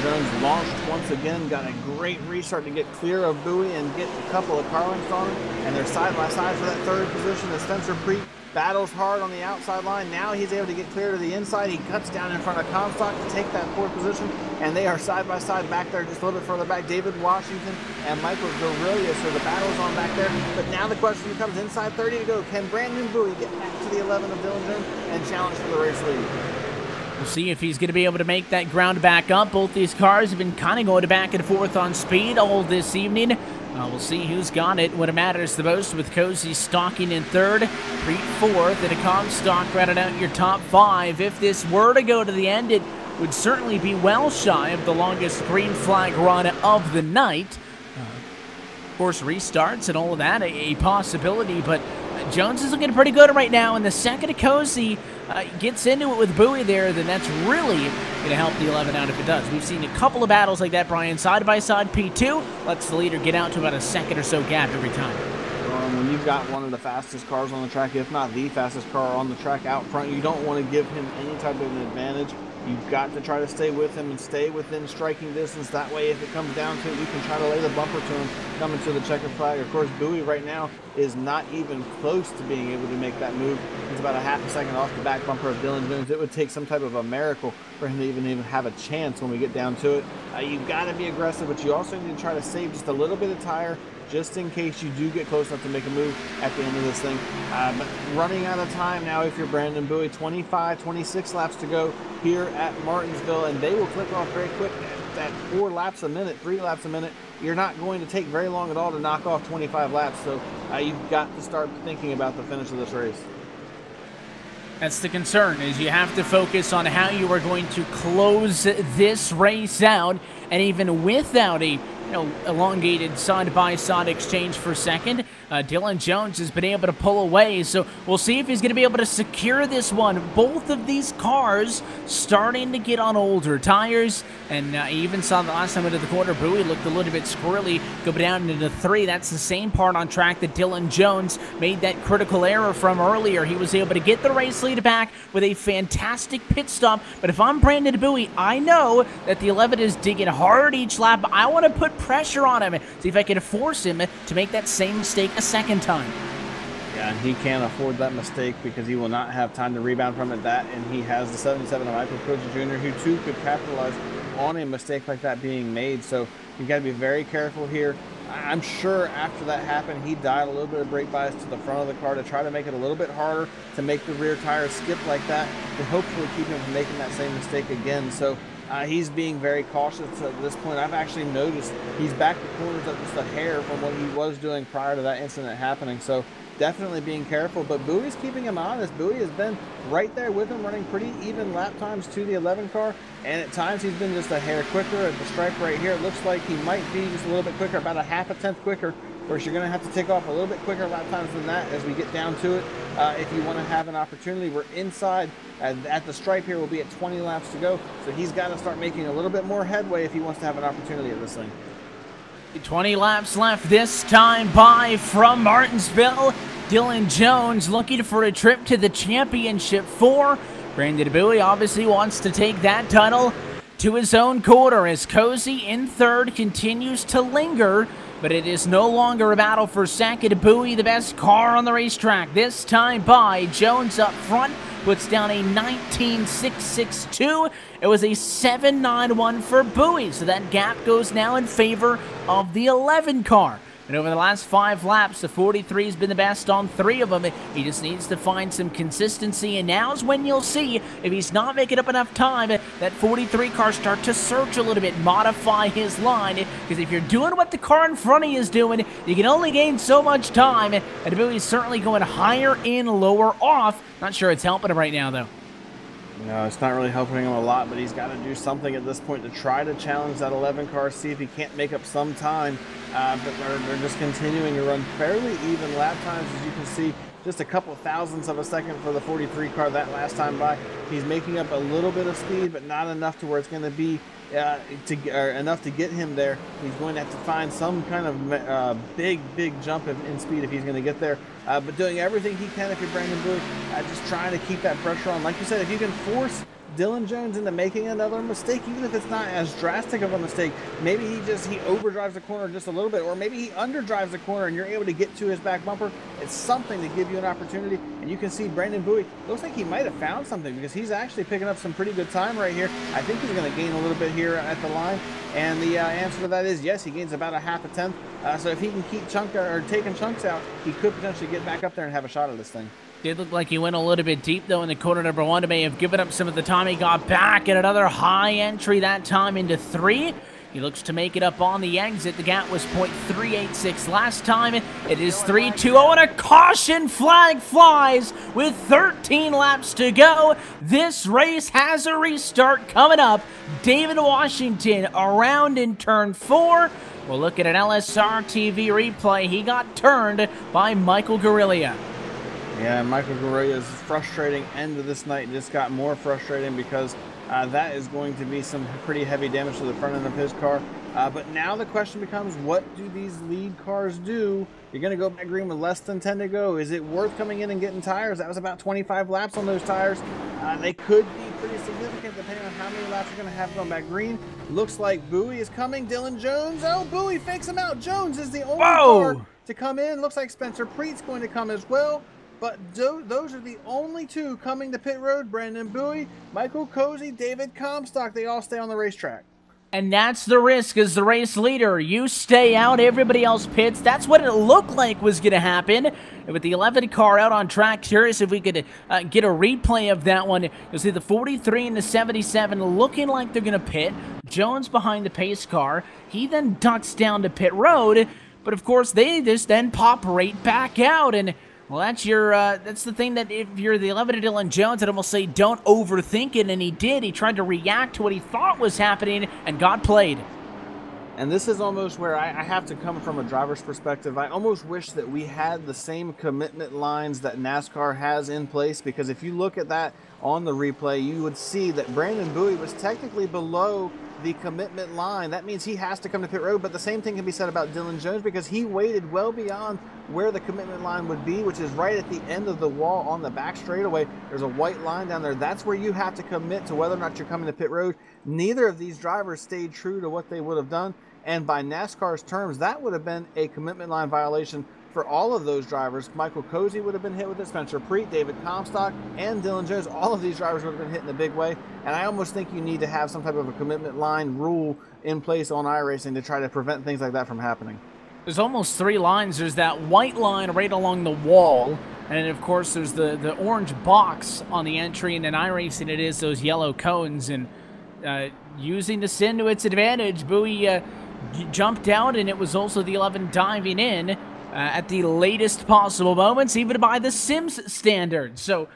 Jones launched once again, got a great restart to get clear of Bowie and get a couple of car lengths on him, and they're side by side for that third position as Spencer Preet battles hard on the outside line. Now he's able to get clear to the inside. He cuts down in front of Comstock to take that fourth position, and they are side by side back there just a little bit further back. David Washington and Michael Guerrillo, so the battle's on back there. But now the question becomes, inside 30 to go, can Brandon Bowie get back to the 11 of Dylan Jones and challenge for the race lead? We'll see if he's going to be able to make that ground back up. Both these cars have been kind of going back and forth on speed all this evening. We'll see who's got it when it matters the most, with Cozy stalking in third, Preet fourth, and a Comstock rounding out your top 5. If this were to go to the end, it would certainly be well shy of the longest green flag run of the night. Of course, restarts and all of that, a possibility, but Jones is looking pretty good right now, and the second Cozy gets into it with Bowie there, then that's really going to help the 11 out if it does. We've seen a couple of battles like that, Brian. Side-by-side P2 lets the leader get out to about a second or so gap every time. When you've got one of the fastest cars on the track, if not the fastest car on the track out front, you don't want to give him any type of an advantage. You've got to try to stay with him and stay within striking distance. That way, if it comes down to it, you can try to lay the bumper to him coming to the checker flag. Of course, Bowie right now is not even close to being able to make that move. He's about a half a second off the back bumper of Dylan Jones. It would take some type of a miracle for him to even have a chance when we get down to it. You've got to be aggressive, but you also need to try to save just a little bit of tire just in case you do get close enough to make a move at the end of this thing. But running out of time now if you're Brandon Bowie. 25, 26 laps to go here at Martinsville, and they will click off very quick at 4 laps a minute, 3 laps a minute. You're not going to take very long at all to knock off 25 laps, so you've got to start thinking about the finish of this race. That's the concern, is you have to focus on how you are going to close this race out, and even without a elongated side-by-side exchange for second, Dylan Jones has been able to pull away, so we'll see if he's going to be able to secure this one. Both of these cars starting to get on older tires, and even saw the last time into the corner, Bowie looked a little bit squirrely, go down into 3. That's the same part on track that Dylan Jones made that critical error from earlier. He was able to get the race lead back with a fantastic pit stop, but if I'm Brandon Bowie, I know that the 11 is digging hard each lap. I want to put pressure on him, see if I can force him to make that same mistake a second time. Yeah, he can't afford that mistake because he will not have time to rebound from it. And he has the 77 of Michael Cozy Jr., who too could capitalize on a mistake like that being made. So you've got to be very careful here. I'm sure after that happened, he dialed a little bit of brake bias to the front of the car to try to make it a little bit harder to make the rear tire skip like that, to hopefully keep him from making that same mistake again. So he's being very cautious at this point. I've actually noticed he's backed the corners up just a hair from what he was doing prior to that incident happening. So definitely being careful, but Bowie's keeping him honest. Bowie has been right there with him, running pretty even lap times to the 11 car, and at times he's been just a hair quicker. At the stripe right here, it looks like he might be just a little bit quicker, about a half a tenth quicker. Of course, you're going to have to take off a little bit quicker lap times than that as we get down to it. If you want to have an opportunity, we're inside at the stripe here. We'll be at 20 laps to go, so he's got to start making a little bit more headway if he wants to have an opportunity at this thing. 20 laps left this time by from Martinsville. Dylan Jones looking for a trip to the championship 4. Brandon Bowie obviously wants to take that title to his own quarter as Cozy in third continues to linger, but it is no longer a battle for second. Bowie, the best car on the racetrack, this time by Jones up front, puts down a 19.662. It was a 7.91 for Bowie, so that gap goes now in favor of the 11 car. And over the last 5 laps, the 43 has been the best on 3 of them. He just needs to find some consistency, and now's when you'll see, if he's not making up enough time, that 43 car start to search a little bit, modify his line, because if you're doing what the car in front of you is doing, you can only gain so much time, and Bowie's certainly going higher in, lower off. Not sure it's helping him right now, though. No, it's not really helping him a lot, but he's got to do something at this point to try to challenge that 11 car, see if he can't make up some time. But they're just continuing to run fairly even lap times, as you can see. Just a couple thousandths of a second for the 43 car that last time by. He's making up a little bit of speed, but not enough to where it's going to be enough to get him there. He's going to have to find some kind of big jump in speed if he's going to get there. But doing everything he can if you're Brandon Bowie, just trying to keep that pressure on. Like you said, if you can force Dylan Jones into making another mistake, even if it's not as drastic of a mistake, maybe he overdrives the corner just a little bit, or maybe he underdrives the corner and you're able to get to his back bumper. It's something to give you an opportunity. And you can see Brandon Bowie looks like he might have found something, because he's actually picking up some pretty good time right here. I think he's going to gain a little bit here at the line, and the answer to that is yes, he gains about a half a tenth. So if he can keep taking chunks out, he could potentially get back up there and have a shot at this thing. Did look like he went a little bit deep, though, in the corner number 1. May have given up some of the time he got back, and another high entry that time into 3. He looks to make it up on the exit. The gap was .386 last time. It is 3-2-0, and a caution flag flies with 13 laps to go. This race has a restart coming up. David Washington around in turn 4. We'll look at an LSR TV replay. He got turned by Michael Guerrilla. Yeah, Michael Guerrilla's frustrating end of this night just got more frustrating, because that is going to be some pretty heavy damage to the front end of his car. But now the question becomes, what do these lead cars do? You're going to go back green with less than 10 to go. Is it worth coming in and getting tires? That was about 25 laps on those tires. They could be pretty significant depending on how many laps you're going to have going back green. Looks like Bowie is coming. Dylan Jones. Oh, Bowie fakes him out. Jones is the only car to come in. Looks like Spencer Preet's going to come as well. But those are the only 2 coming to pit road. Brandon Bowie, Michael Cozy, David Comstock. They all stay on the racetrack. And that's the risk as the race leader. You stay out, everybody else pits. That's what it looked like was going to happen. And with the 11 car out on track, curious if we could get a replay of that one. You'll see the 43 and the 77 looking like they're going to pit. Jones behind the pace car. He then ducks down to pit road. But of course, they just then pop right back out. And well, that's the thing, that if you're the 11 to Dylan Jones, I'd almost say don't overthink it, and he did. He tried to react to what he thought was happening and got played. And this is almost where I have to come from a driver's perspective. I almost wish that we had the same commitment lines that NASCAR has in place, because if you look at that on the replay, you would see that Brandon Bowie was technically below the commitment line. That means he has to come to pit road, but the same thing can be said about Dylan Jones, because he waited well beyond where the commitment line would be, which is right at the end of the wall on the back straightaway. There's a white line down there. That's where you have to commit to whether or not you're coming to pit road. Neither of these drivers stayed true to what they would have done, and by NASCAR's terms, that would have been a commitment line violation for all of those drivers. Michael Cozy would have been hit with it, Spencer Preet, David Comstock, and Dylan Jones. All of these drivers would have been hit in a big way, and I almost think you need to have some type of a commitment line rule in place on iRacing to try to prevent things like that from happening. There's almost 3 lines. There's that white line right along the wall, and then of course there's the orange box on the entry, and in iRacing it is those yellow cones. And using the sin to its advantage. Bowie jumped out, and it was also the 11 diving in at the latest possible moments, even by the Sims standards. So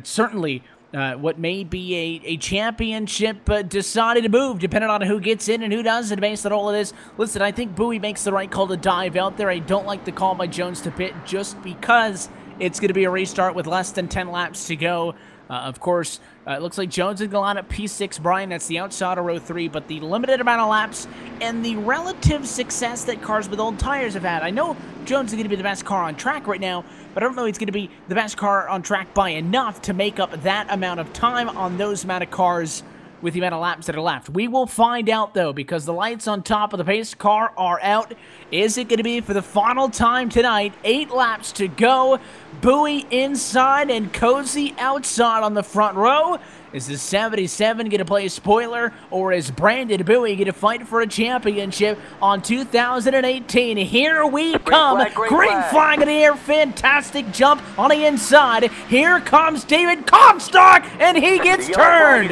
certainly what may be a championship decided move, depending on who gets in and who doesn't, based on all of this. Listen, I think Bowie makes the right call to dive out there. I don't like the call by Jones to pit, just because it's going to be a restart with less than 10 laps to go. Of course, it looks like Jones is going to line up P6, Brian. That's the outside of row 3, but the limited amount of laps and the relative success that cars with old tires have had. I know Jones is going to be the best car on track right now, but I don't know he's going to be the best car on track by enough to make up that amount of time on those amount of cars with the amount of laps that are left. We will find out, though, because the lights on top of the pace car are out. Is it going to be for the final time tonight? 8 laps to go. Bowie inside and Cozy outside on the front row. Is the 77 going to play a spoiler, or is Brandon Bowie going to fight for a championship on 2018? Here we come. Green flag in the air. Fantastic jump on the inside. Here comes David Comstock, and he gets turned.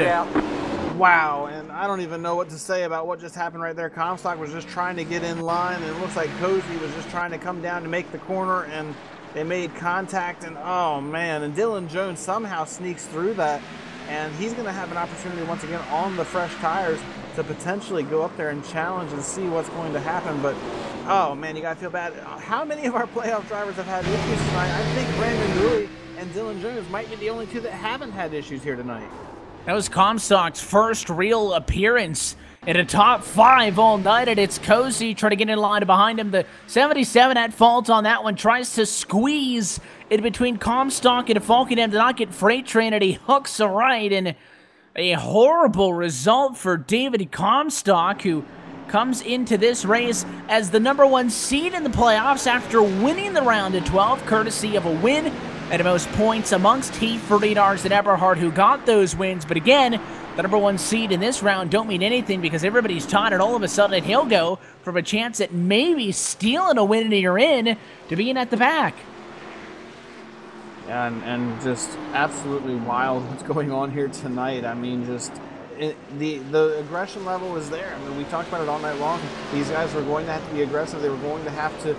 Wow, and I don't even know what to say about what just happened right there. Comstock was just trying to get in line, and it looks like Cozy was just trying to come down to make the corner, and they made contact, and oh man, and Dylan Jones somehow sneaks through that, and he's going to have an opportunity once again on the fresh tires to potentially go up there and challenge and see what's going to happen. But oh man, you got to feel bad. How many of our playoff drivers have had issues tonight? I think Brandon Bowie and Dylan Jones might be the only two that haven't had issues here tonight. That was Comstock's first real appearance in a top 5 all night, and it's Cozy trying to get in line behind him. The 77 at fault on that one, tries to squeeze in between Comstock and Falkenham to not get Freight Train, and he hooks a right, and a horrible result for David Comstock, who comes into this race as the #1 seed in the playoffs after winning the round of 12, courtesy of a win at the most points amongst Heath, Ferdinars, and Eberhard, who got those wins. But again, the #1 seed in this round don't mean anything because everybody's tied, and all of a sudden he'll go from a chance at maybe stealing a win in you're in to being at the back. Yeah, and just absolutely wild what's going on here tonight. I mean, just the aggression level was there. I mean, we talked about it all night long. These guys were going to have to be aggressive. They were going to have to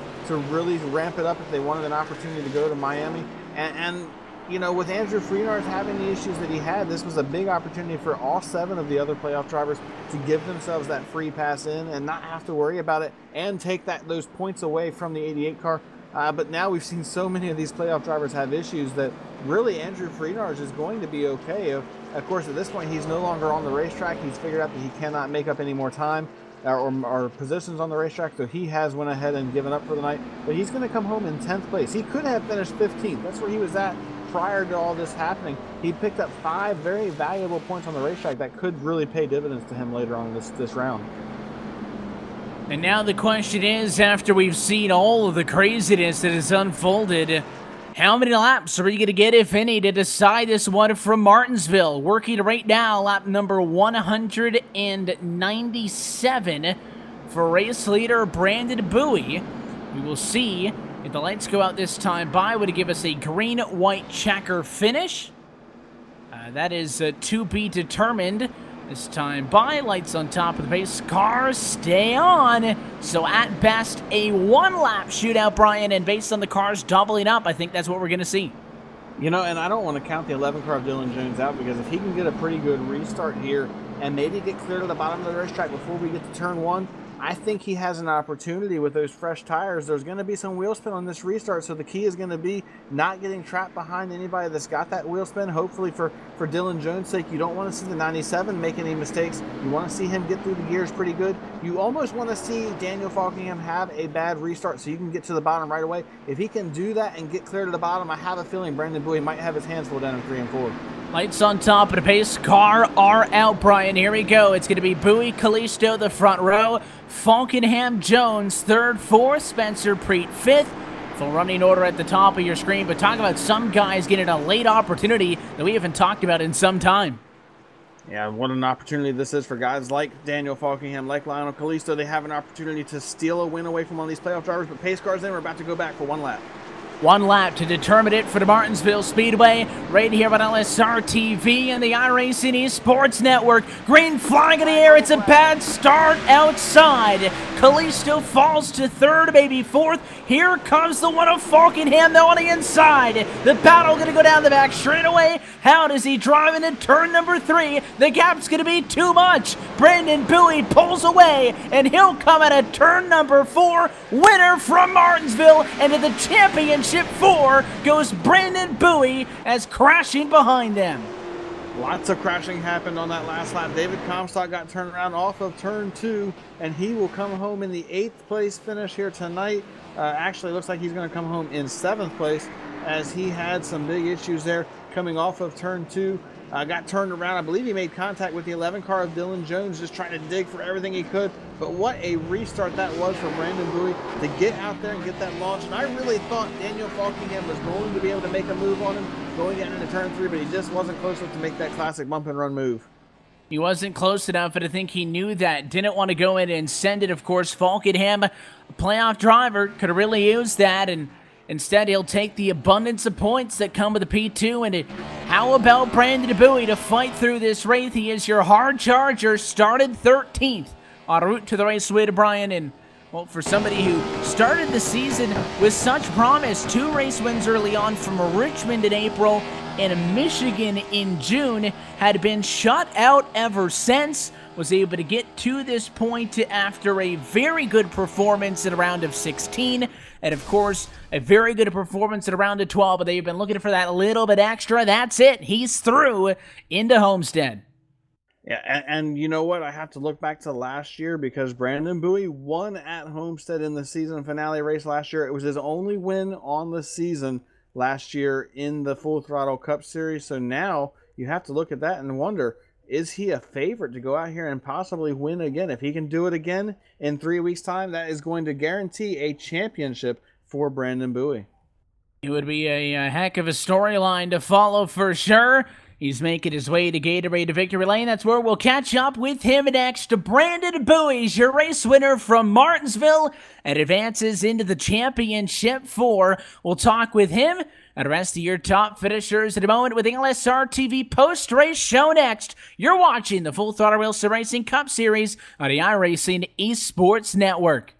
really ramp it up if they wanted an opportunity to go to Miami. And you know, with Andrew Freenars having the issues that he had, this was a big opportunity for all 7 of the other playoff drivers to give themselves that free pass in and not have to worry about it and take those points away from the 88 car. But now we've seen so many of these playoff drivers have issues that really Andrew Freenars is going to be okay. Of course, at this point, he's no longer on the racetrack. He's figured out that he cannot make up any more time or positions on the racetrack, so he has went ahead and given up for the night. But he's going to come home in 10th place. He could have finished 15th. That's where he was at prior to all this happening. He picked up 5 very valuable points on the racetrack that could really pay dividends to him later on this round. And now the question is, after we've seen all of the craziness that has unfolded, how many laps are you going to get, if any, to decide this one from Martinsville? Working right now, lap number 197 for race leader Brandon Bowie. We will see if the lights go out this time by. Would it give us a green-white checker finish? That is to be determined. This time by, lights on top of the pace cars stay on. So at best, a 1-lap shootout, Brian, and based on the cars doubling up, I think that's what we're going to see. You know, and I don't want to count the 11 car of Dylan Jones out, because if he can get a pretty good restart here and maybe get clear to the bottom of the racetrack before we get to turn 1, I think he has an opportunity with those fresh tires. There's going to be some wheel spin on this restart, so the key is going to be not getting trapped behind anybody that's got that wheel spin. Hopefully for Dylan Jones' sake, you don't want to see the 97 make any mistakes. You want to see him get through the gears pretty good. You almost want to see Daniel Falkingham have a bad restart so you can get to the bottom right away. If he can do that and get clear to the bottom, I have a feeling Brandon Bowie might have his hands full down in 3 and 4. Lights on top of the pace car are out, Brian. Here we go. It's going to be Bowie, Callisto, the front row. Falkenham, Jones, 3rd, 4th. Spencer Preet, 5th. Full running order at the top of your screen. But talk about some guys getting a late opportunity that we haven't talked about in some time. Yeah, what an opportunity this is for guys like Daniel Falkingham, like Lionel Callisto. They have an opportunity to steal a win away from one of these playoff drivers. But pace cars in, we're about to go back for 1 lap. 1 lap to determine it for the Martinsville Speedway, right here on LSR TV and the iRacing Esports Network. Green flag in the air, it's a bad start outside. Kalisto falls to 3rd, maybe 4th. Here comes the one of Falkenham, though, on the inside. The battle going to go down the back straight away. How does he drive into turn number 3? The gap's going to be too much. Brandon Bowie pulls away, and he'll come at a turn number 4. Winner from Martinsville, and to the championship 4 goes Brandon Bowie as crashing behind them. Lots of crashing happened on that last lap. David Comstock got turned around off of turn 2, and he will come home in the 8th place finish here tonight. Actually, looks like he's going to come home in 7th place, as he had some big issues there coming off of turn 2. Got turned around. I believe he made contact with the 11 car of Dylan Jones, just trying to dig for everything he could. But what a restart that was for Brandon Bowie to get out there and get that launch. And I really thought Daniel Falkingham was going to be able to make a move on him going down into turn 3, but he just wasn't close enough to make that classic bump and run move. He wasn't close enough, but I think he knew that. Didn't want to go in and send it, of course. Falkenham, a playoff driver, could have really used that, and instead he'll take the abundance of points that come with the P2. And how about Brandon Bowie to fight through this race? He is your hard charger, started 13th en route to the race win, Brian. And, well, for somebody who started the season with such promise, 2 race wins early on from Richmond in April and Michigan in June, had been shut out ever since, was able to get to this point after a very good performance in a round of 16, and of course, a very good performance in a round of 12, but they've been looking for that little bit extra. That's it. He's through into Homestead. Yeah, and you know what? I have to look back to last year, because Brandon Bowie won at Homestead in the season finale race last year. It was his only win on the season last year in the Full Throttle Cup Series. So now you have to look at that and wonder, is he a favorite to go out here and possibly win again? If he can do it again in 3 weeks' time, that is going to guarantee a championship for Brandon Bowie. It would be a heck of a storyline to follow for sure. He's making his way to Gatorade Victory Lane. That's where we'll catch up with him next. Brandon Bowie's your race winner from Martinsville and advances into the championship 4. We'll talk with him and the rest of your top finishers in a moment with the LSR TV post-race show next. You're watching the Full Throttle RealSimRacing Cup Series on the iRacing Esports Network.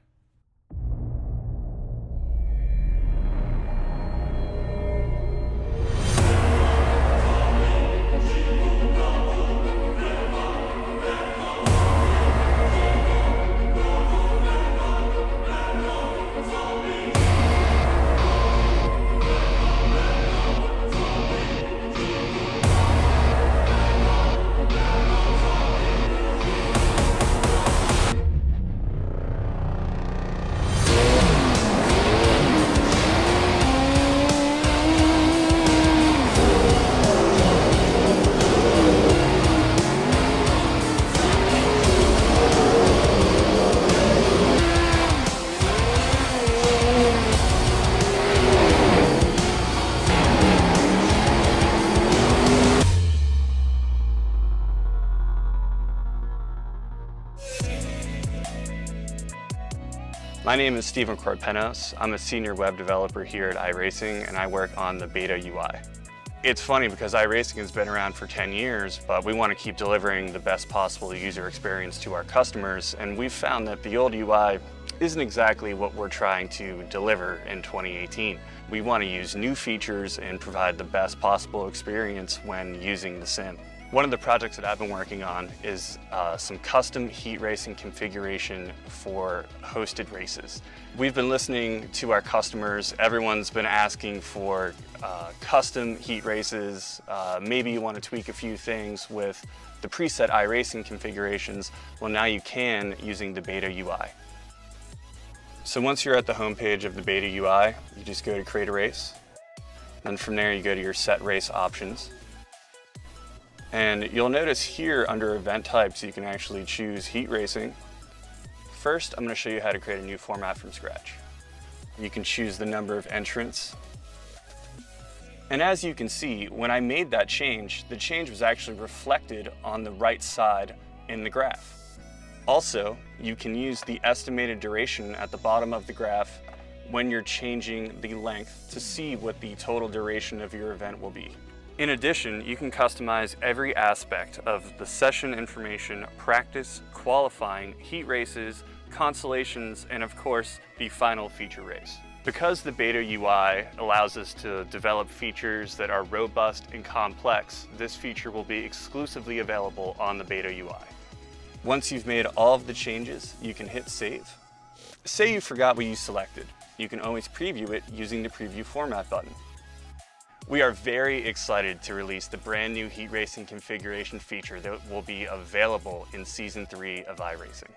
My name is Steven Corpenos. I'm a senior web developer here at iRacing, and I work on the beta UI. It's funny because iRacing has been around for 10 years, but we want to keep delivering the best possible user experience to our customers, and we've found that the old UI isn't exactly what we're trying to deliver in 2018. We want to use new features and provide the best possible experience when using the sim. One of the projects that I've been working on is some custom heat racing configuration for hosted races. We've been listening to our customers. Everyone's been asking for custom heat races. Maybe you want to tweak a few things with the preset iRacing configurations. Well, now you can using the beta UI. So once you're at the home page of the beta UI, you just go to create a race. Then from there you go to your set race options. And you'll notice here under event types, you can actually choose heat racing. First, I'm going to show you how to create a new format from scratch. You can choose the number of entrants. And as you can see, when I made that change, the change was actually reflected on the right side in the graph. Also, you can use the estimated duration at the bottom of the graph when you're changing the length to see what the total duration of your event will be. In addition, you can customize every aspect of the session information, practice, qualifying, heat races, consolations, and of course, the final feature race. Because the beta UI allows us to develop features that are robust and complex, this feature will be exclusively available on the beta UI. Once you've made all of the changes, you can hit save. Say you forgot what you selected. You can always preview it using the preview format button. We are very excited to release the brand new heat racing configuration feature that will be available in Season 3 of iRacing.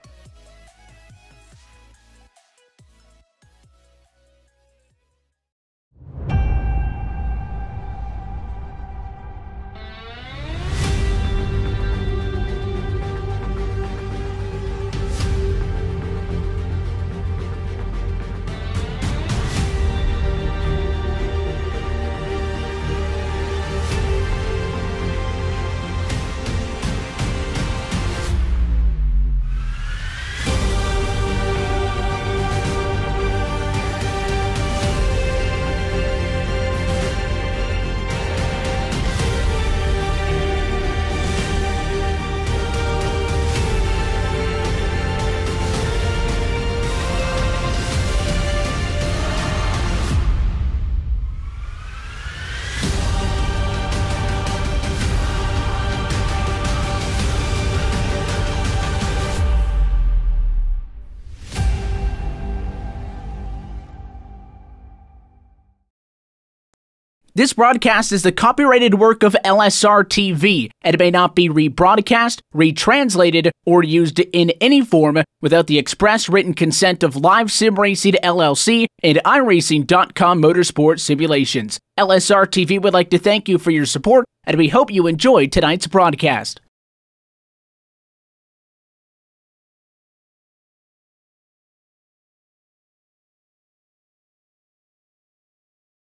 This broadcast is the copyrighted work of LSR TV, and it may not be rebroadcast, retranslated, or used in any form without the express written consent of RealSimRacing LLC and iRacing.com Motorsport Simulations. LSR TV would like to thank you for your support, and we hope you enjoyed tonight's broadcast.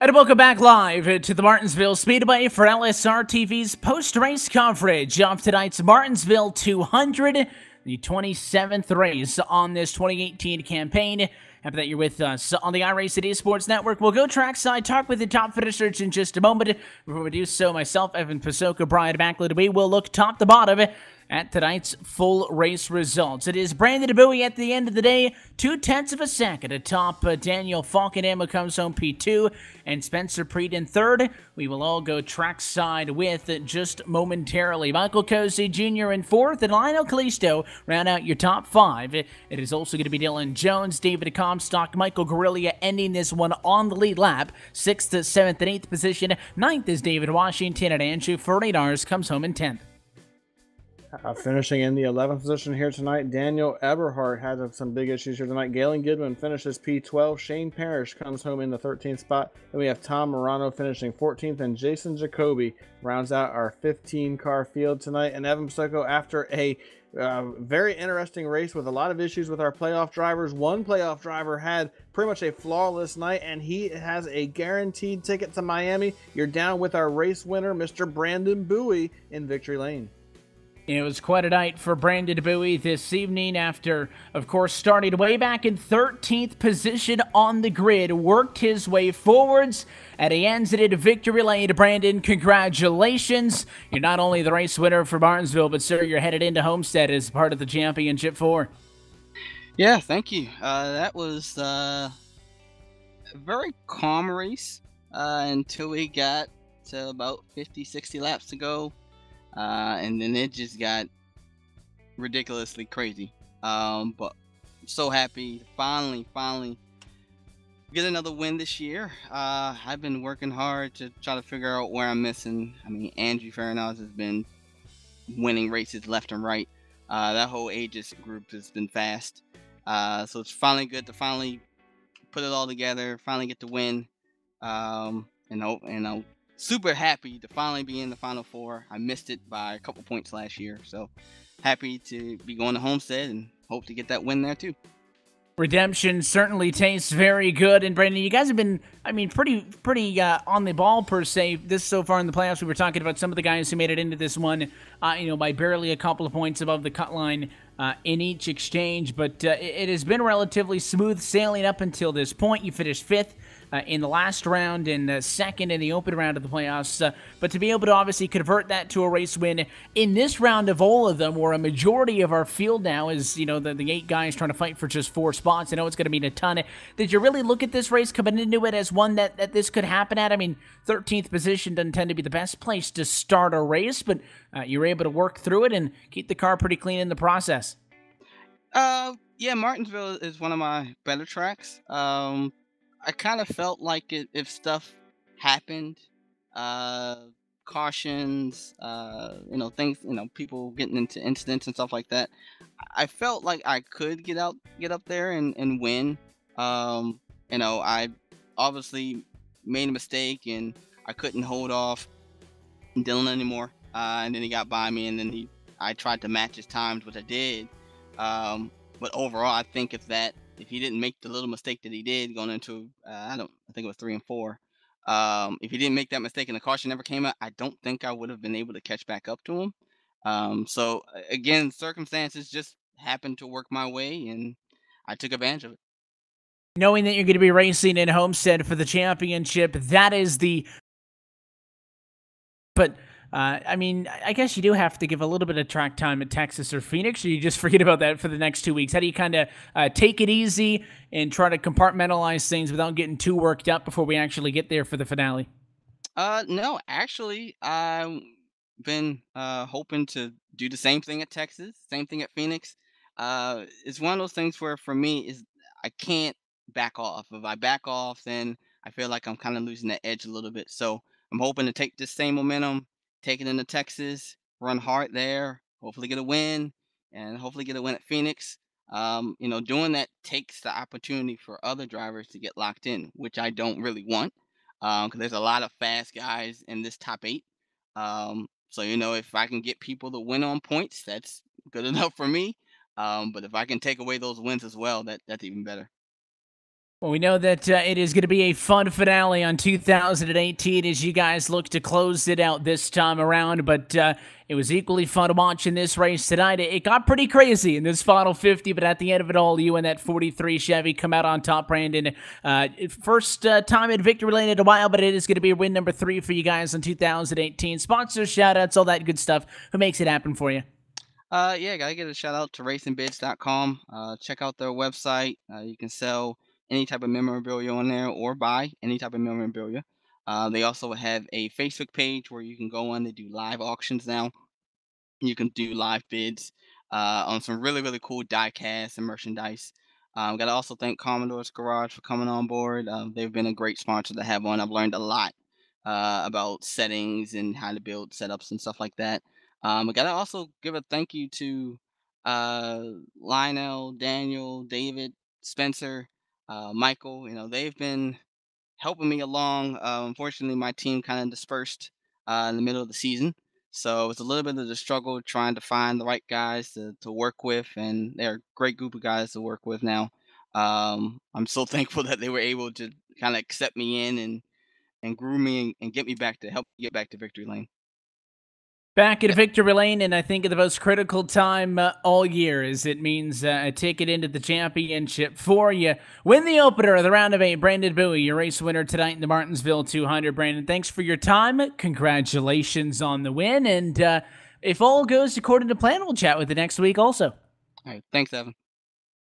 And welcome back live to the Martinsville Speedway for LSR TV's post-race coverage of tonight's Martinsville 200, the 27th race on this 2018 campaign. Happy that you're with us on the iRacing Esports Network. We'll go trackside, talk with the top finishers in just a moment. Before we do so, myself, Evan Pasoka, Brian Backlund, we will look top to bottom at tonight's full race results. It is Brandon Bowie at the end of the day, 0.2 of a second atop Daniel Falkenham, who comes home P2, and Spencer Preet in third. We will all go trackside with just momentarily. Michael Cozy Jr. in fourth, and Lionel Callisto round out your top five. It is also going to be Dylan Jones, David Comstock, Michael Guerrilla ending this one on the lead lap. 6th, 7th, and 8th position. 9th is David Washington, and Andrew Fernandez comes home in 10th. Finishing in the 11th position here tonight, Daniel Eberhardt had some big issues here tonight. Galen Goodwin finishes P12. Shane Parrish comes home in the 13th spot. Then we have Tom Morano finishing 14th, and Jason Jacoby rounds out our 15-car field tonight. And Evan Pasoko, after a very interesting race with a lot of issues with our playoff drivers, one playoff driver had pretty much a flawless night, and he has a guaranteed ticket to Miami. You're down with our race winner, Mr. Brandon Bowie, in victory lane. It was quite a night for Brandon Bowie this evening after, of course, starting way back in 13th position on the grid, worked his way forwards, and he ends it in victory lane. Brandon, congratulations. You're not only the race winner for Martinsville, but, sir, you're headed into Homestead as part of the Championship 4. Yeah, thank you. That was a very calm race until we got to about 50, 60 laps to go. And then it just got ridiculously crazy. But I'm so happy to finally get another win this year. I've been working hard to try to figure out where I'm missing. I mean, Andrew Fernandez has been winning races left and right. That whole Aegis group has been fast. So it's finally good to finally put it all together, finally get the win. And super happy to finally be in the Final Four. I missed it by a couple points last year, so happy to be going to Homestead and hope to get that win there too. Redemption certainly tastes very good, and Brandon, you guys have been, I mean, pretty on the ball per se. This so far in the playoffs, we were talking about some of the guys who made it into this one, by barely a couple of points above the cut line. in each exchange, but it has been relatively smooth sailing up until this point. You finished 5th in the last round and second in the open round of the playoffs, but to be able to obviously convert that to a race win in this round of all of them, where a majority of our field now is, you know, the 8 guys trying to fight for just 4 spots. I know it's going to mean a ton. Did you really look at this race coming into it as one that this could happen at? I mean, 13th position doesn't tend to be the best place to start a race, but you were able to work through it and keep the car pretty clean in the process. Yeah, Martinsville is one of my better tracks. I kind of felt like if stuff happened, uh, cautions, things, people getting into incidents and stuff like that, I felt like I could get up there and win. I obviously made a mistake and I couldn't hold off Dylan anymore. And then he got by me, and then I tried to match his times, which I did. But overall, I think if he didn't make the little mistake that he did going into, I think it was 3 and 4. If he didn't make that mistake and the caution never came out, I don't think I would have been able to catch back up to him. So again, circumstances just happened to work my way, and I took advantage of it. Knowing that you're going to be racing in Homestead for the championship, that is the... But... I mean, I guess you do have to give a little bit of track time at Texas or Phoenix, or you just forget about that for the next 2 weeks. How do you kind of take it easy and try to compartmentalize things without getting too worked up before we actually get there for the finale? No, actually, I've been hoping to do the same thing at Texas, same thing at Phoenix. It's one of those things where for me is I can't back off. If I back off, then I feel like I'm kind of losing that edge a little bit. So I'm hoping to take this same momentum, take it into Texas, run hard there, hopefully get a win, and hopefully get a win at Phoenix. Doing that takes the opportunity for other drivers to get locked in, which I don't really want, because there's a lot of fast guys in this top 8. So if I can get people to win on points, that's good enough for me. But if I can take away those wins as well, that's even better. Well, we know that it is going to be a fun finale on 2018 as you guys look to close it out this time around, but it was equally fun watching this race tonight. It got pretty crazy in this final 50, but at the end of it all, you and that 43 Chevy come out on top, Brandon. First time in victory lane in a while, but it is going to be win number 3 for you guys in 2018. Sponsors, shout-outs, all that good stuff. Who makes it happen for you? Yeah, gotta give a shout out to racingbids.com. Check out their website. You can sell any type of memorabilia on there or buy any type of memorabilia. They also have a Facebook page where you can go on. They do live auctions now. You can do live bids on some really, really cool die casts and merchandise. Got to also thank Commodore's Garage for coming on board. They've been a great sponsor to have on. I've learned a lot about settings and how to build setups and stuff like that. I got to also give a thank you to Lionel, Daniel, David, Spencer, Michael. They've been helping me along. Unfortunately, my team kind of dispersed in the middle of the season. So it's a little bit of the struggle trying to find the right guys to work with, and they're a great group of guys to work with now. I'm so thankful that they were able to kind of accept me in and groom me and get me back to help get back to victory lane. Back at victory lane, and I think at the most critical time all year, as it means a ticket into the championship for you. Win the opener of the round of 8. Brandon Bowie, your race winner tonight in the Martinsville 200. Brandon, thanks for your time. Congratulations on the win, and if all goes according to plan, we'll chat with you next week also. All right, thanks, Evan.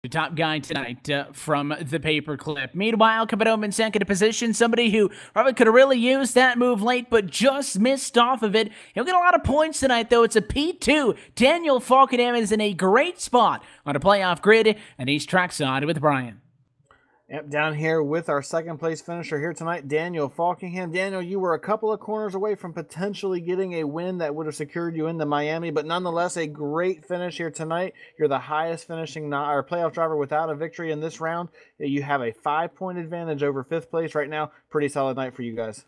The top guy tonight from the paperclip. Meanwhile, coming home in second position, somebody who probably could have really used that move late, but just missed off of it. He'll get a lot of points tonight, though. It's a P2. Daniel Falkenham is in a great spot on a playoff grid, and he's trackside with Brian. Yep, down here with our second place finisher here tonight, Daniel Falkingham. Daniel, you were a couple of corners away from potentially getting a win that would have secured you into Miami, but nonetheless a great finish here tonight. You're the highest finishing playoff driver without a victory in this round. You have a 5-point advantage over 5th place right now. Pretty solid night for you guys.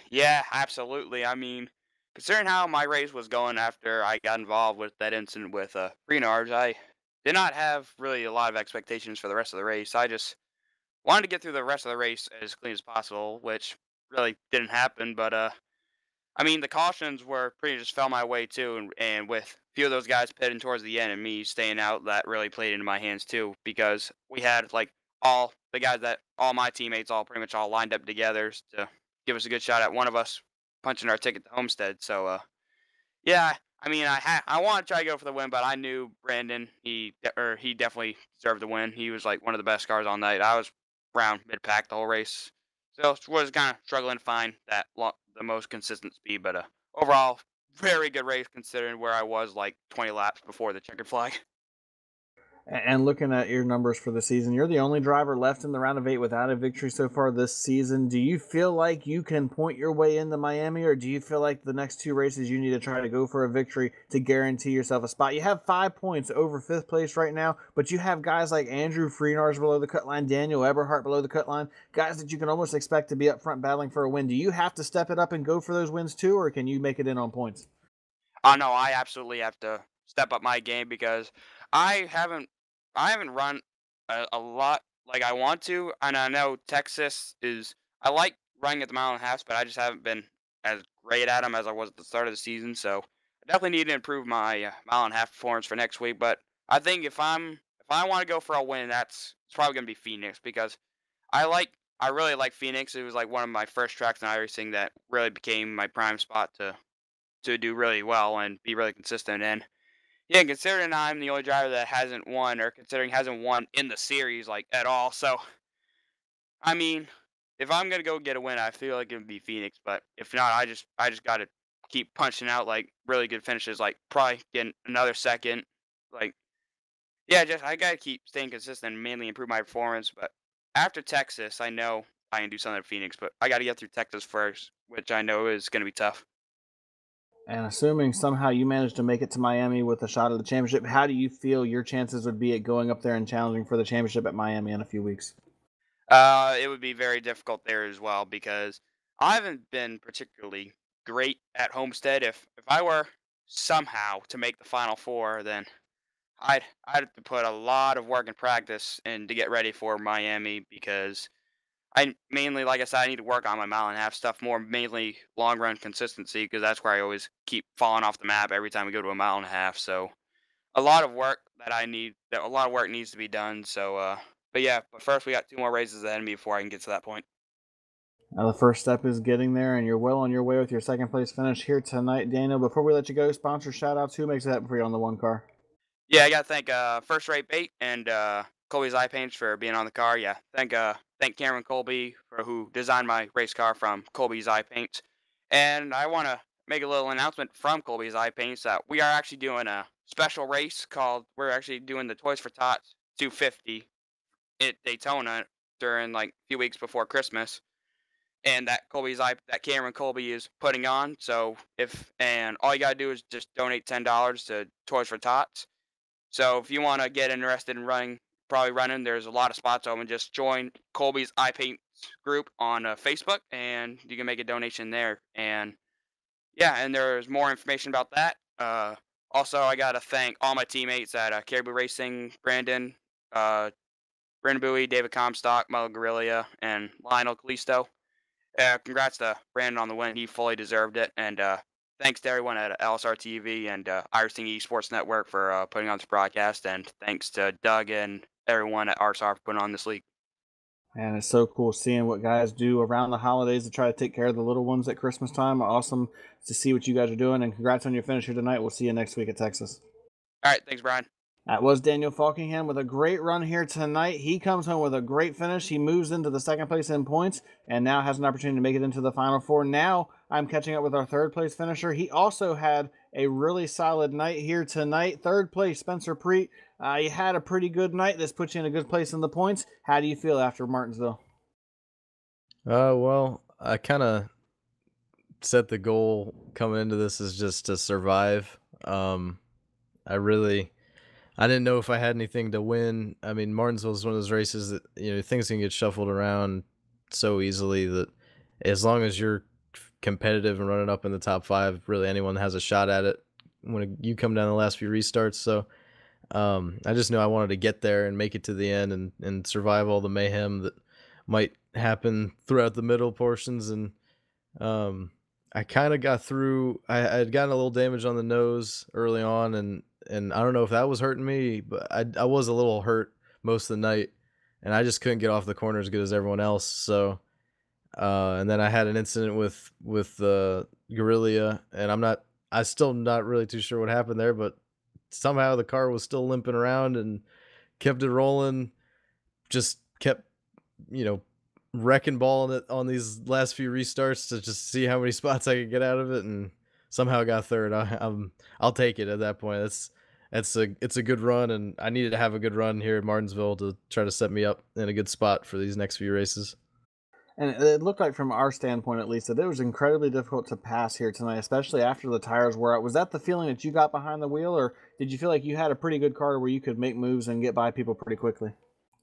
Yeah, absolutely. I mean, considering how my race was going after I got involved with that incident with Renards, I did not have really a lot of expectations for the rest of the race. I just wanted to get through the rest of the race as clean as possible, which really didn't happen. But I mean, the cautions were pretty just fell my way too, and with a few of those guys pitting towards the end and me staying out, that really played into my hands too, because we had like all the guys that all my teammates all pretty much all lined up together to give us a good shot at one of us punching our ticket to Homestead. So yeah, I mean, I want to try to go for the win, but I knew Brandon, he definitely deserved the win. He was like one of the best cars all night. I was around mid pack the whole race, so was kind of struggling to find the most consistent speed. But overall, very good race considering where I was like 20 laps before the checkered flag. And looking at your numbers for the season, you're the only driver left in the round of 8 without a victory so far this season. Do you feel like you can point your way into Miami, or do you feel like the next 2 races you need to try to go for a victory to guarantee yourself a spot? You have 5 points over 5th place right now, but you have guys like Andrew Freenars below the cut line, Daniel Eberhardt below the cut line, guys that you can almost expect to be up front battling for a win. Do you have to step it up and go for those wins too, or can you make it in on points? Oh no, I absolutely have to step up my game because I haven't run a lot like I want to, and I know Texas is. I like running at the mile and a half, but I just haven't been as great at them as I was at the start of the season. So I definitely need to improve my mile and a half performance for next week. But I think if I want to go for a win, it's probably gonna be Phoenix because I really like Phoenix. It was like one of my first tracks in iRacing that really became my prime spot to do really well and be really consistent in. Yeah, considering I'm the only driver that hasn't won, or considering hasn't won in the series like at all. So, I mean, if I'm gonna go get a win, I feel like it would be Phoenix. But if not, I just got to keep punching out like really good finishes, like probably getting another second. Like, yeah, just I gotta keep staying consistent and mainly improve my performance. But after Texas, I know I can do something at Phoenix, but I got to get through Texas first, which I know is gonna be tough. And assuming somehow you manage to make it to Miami with a shot at the championship, how do you feel your chances would be at going up there and challenging for the championship at Miami in a few weeks? It would be very difficult there as well because I haven't been particularly great at Homestead. If I were somehow to make the Final Four, then I'd have to put a lot of work and practice in to get ready for Miami because I mainly, like I said, I need to work on my mile and a half stuff more, mainly long run consistency because that's where I always keep falling off the map every time we go to a mile and a half. So a lot of work that a lot of work needs to be done. So, but yeah, but first we got 2 more races ahead of me before I can get to that point. Now, the first step is getting there, and you're well on your way with your second place finish here tonight, Daniel. Before we let you go, sponsor shoutouts. Who makes it happen for you on the one car? Yeah, I gotta thank First Rate Bait and Colby's Eye Paints for being on the car. Yeah, thank Cameron Colby for who designed my race car from Colby's Eye Paints. And I want to make a little announcement from Colby's Eye Paints that we are actually doing a special race called we're actually doing the Toys for Tots 250 at Daytona during like a few weeks before Christmas. And that Cameron Colby is putting on. So and all you gotta do is just donate $10 to Toys for Tots. So if you want to get interested in running, there's a lot of spots open. Just join Colby's Eye Paint group on Facebook, and you can make a donation there. And yeah, and there's more information about that. Also, I gotta thank all my teammates at Caribou Racing, Brandon Bowie, David Comstock, Milo Guerrilla, and Lionel Callisto. Congrats to Brandon on the win. He fully deserved it. And thanks to everyone at LSR TV and iRacing Esports Network for putting on this broadcast. And thanks to Doug and everyone at RSR for putting on this league. And it's so cool seeing what guys do around the holidays to try to take care of the little ones at Christmas time. Awesome to see what you guys are doing, and congrats on your finish here tonight. We'll see you next week at Texas. All right, thanks, Brian. That was Daniel Falkingham with a great run here tonight. He comes home with a great finish. He moves into the second place in points and now has an opportunity to make it into the Final Four. Now I'm catching up with our third place finisher. He also had a really solid night here tonight. Third place, Spencer Preet. You had a pretty good night. This puts you in a good place in the points. How do you feel after Martinsville? Well, I kind of set the goal coming into this is just to survive. I didn't know if I had anything to win. I mean, Martinsville is one of those races that, things can get shuffled around so easily that as long as you're competitive and running up in the top 5, really anyone has a shot at it when you come down the last few restarts. So I just knew I wanted to get there and make it to the end and survive all the mayhem that might happen throughout the middle portions. And I kind of got through. I had gotten a little damage on the nose early on, and I don't know if that was hurting me, but I was a little hurt most of the night, and I just couldn't get off the corner as good as everyone else. So, and then I had an incident with Guerrilla, and I still not really too sure what happened there, but somehow the car was still limping around and kept it rolling. Just kept, wrecking balling it on these last few restarts to just see how many spots I could get out of it, and somehow got third. I'll take it at that point. It's a good run, and I needed to have a good run here at Martinsville to try to set me up in a good spot for these next few races. And it looked like, from our standpoint at least, that it was incredibly difficult to pass here tonight, especially after the tires were out. Was that the feeling that you got behind the wheel, or did you feel like you had a pretty good car where you could make moves and get by people pretty quickly?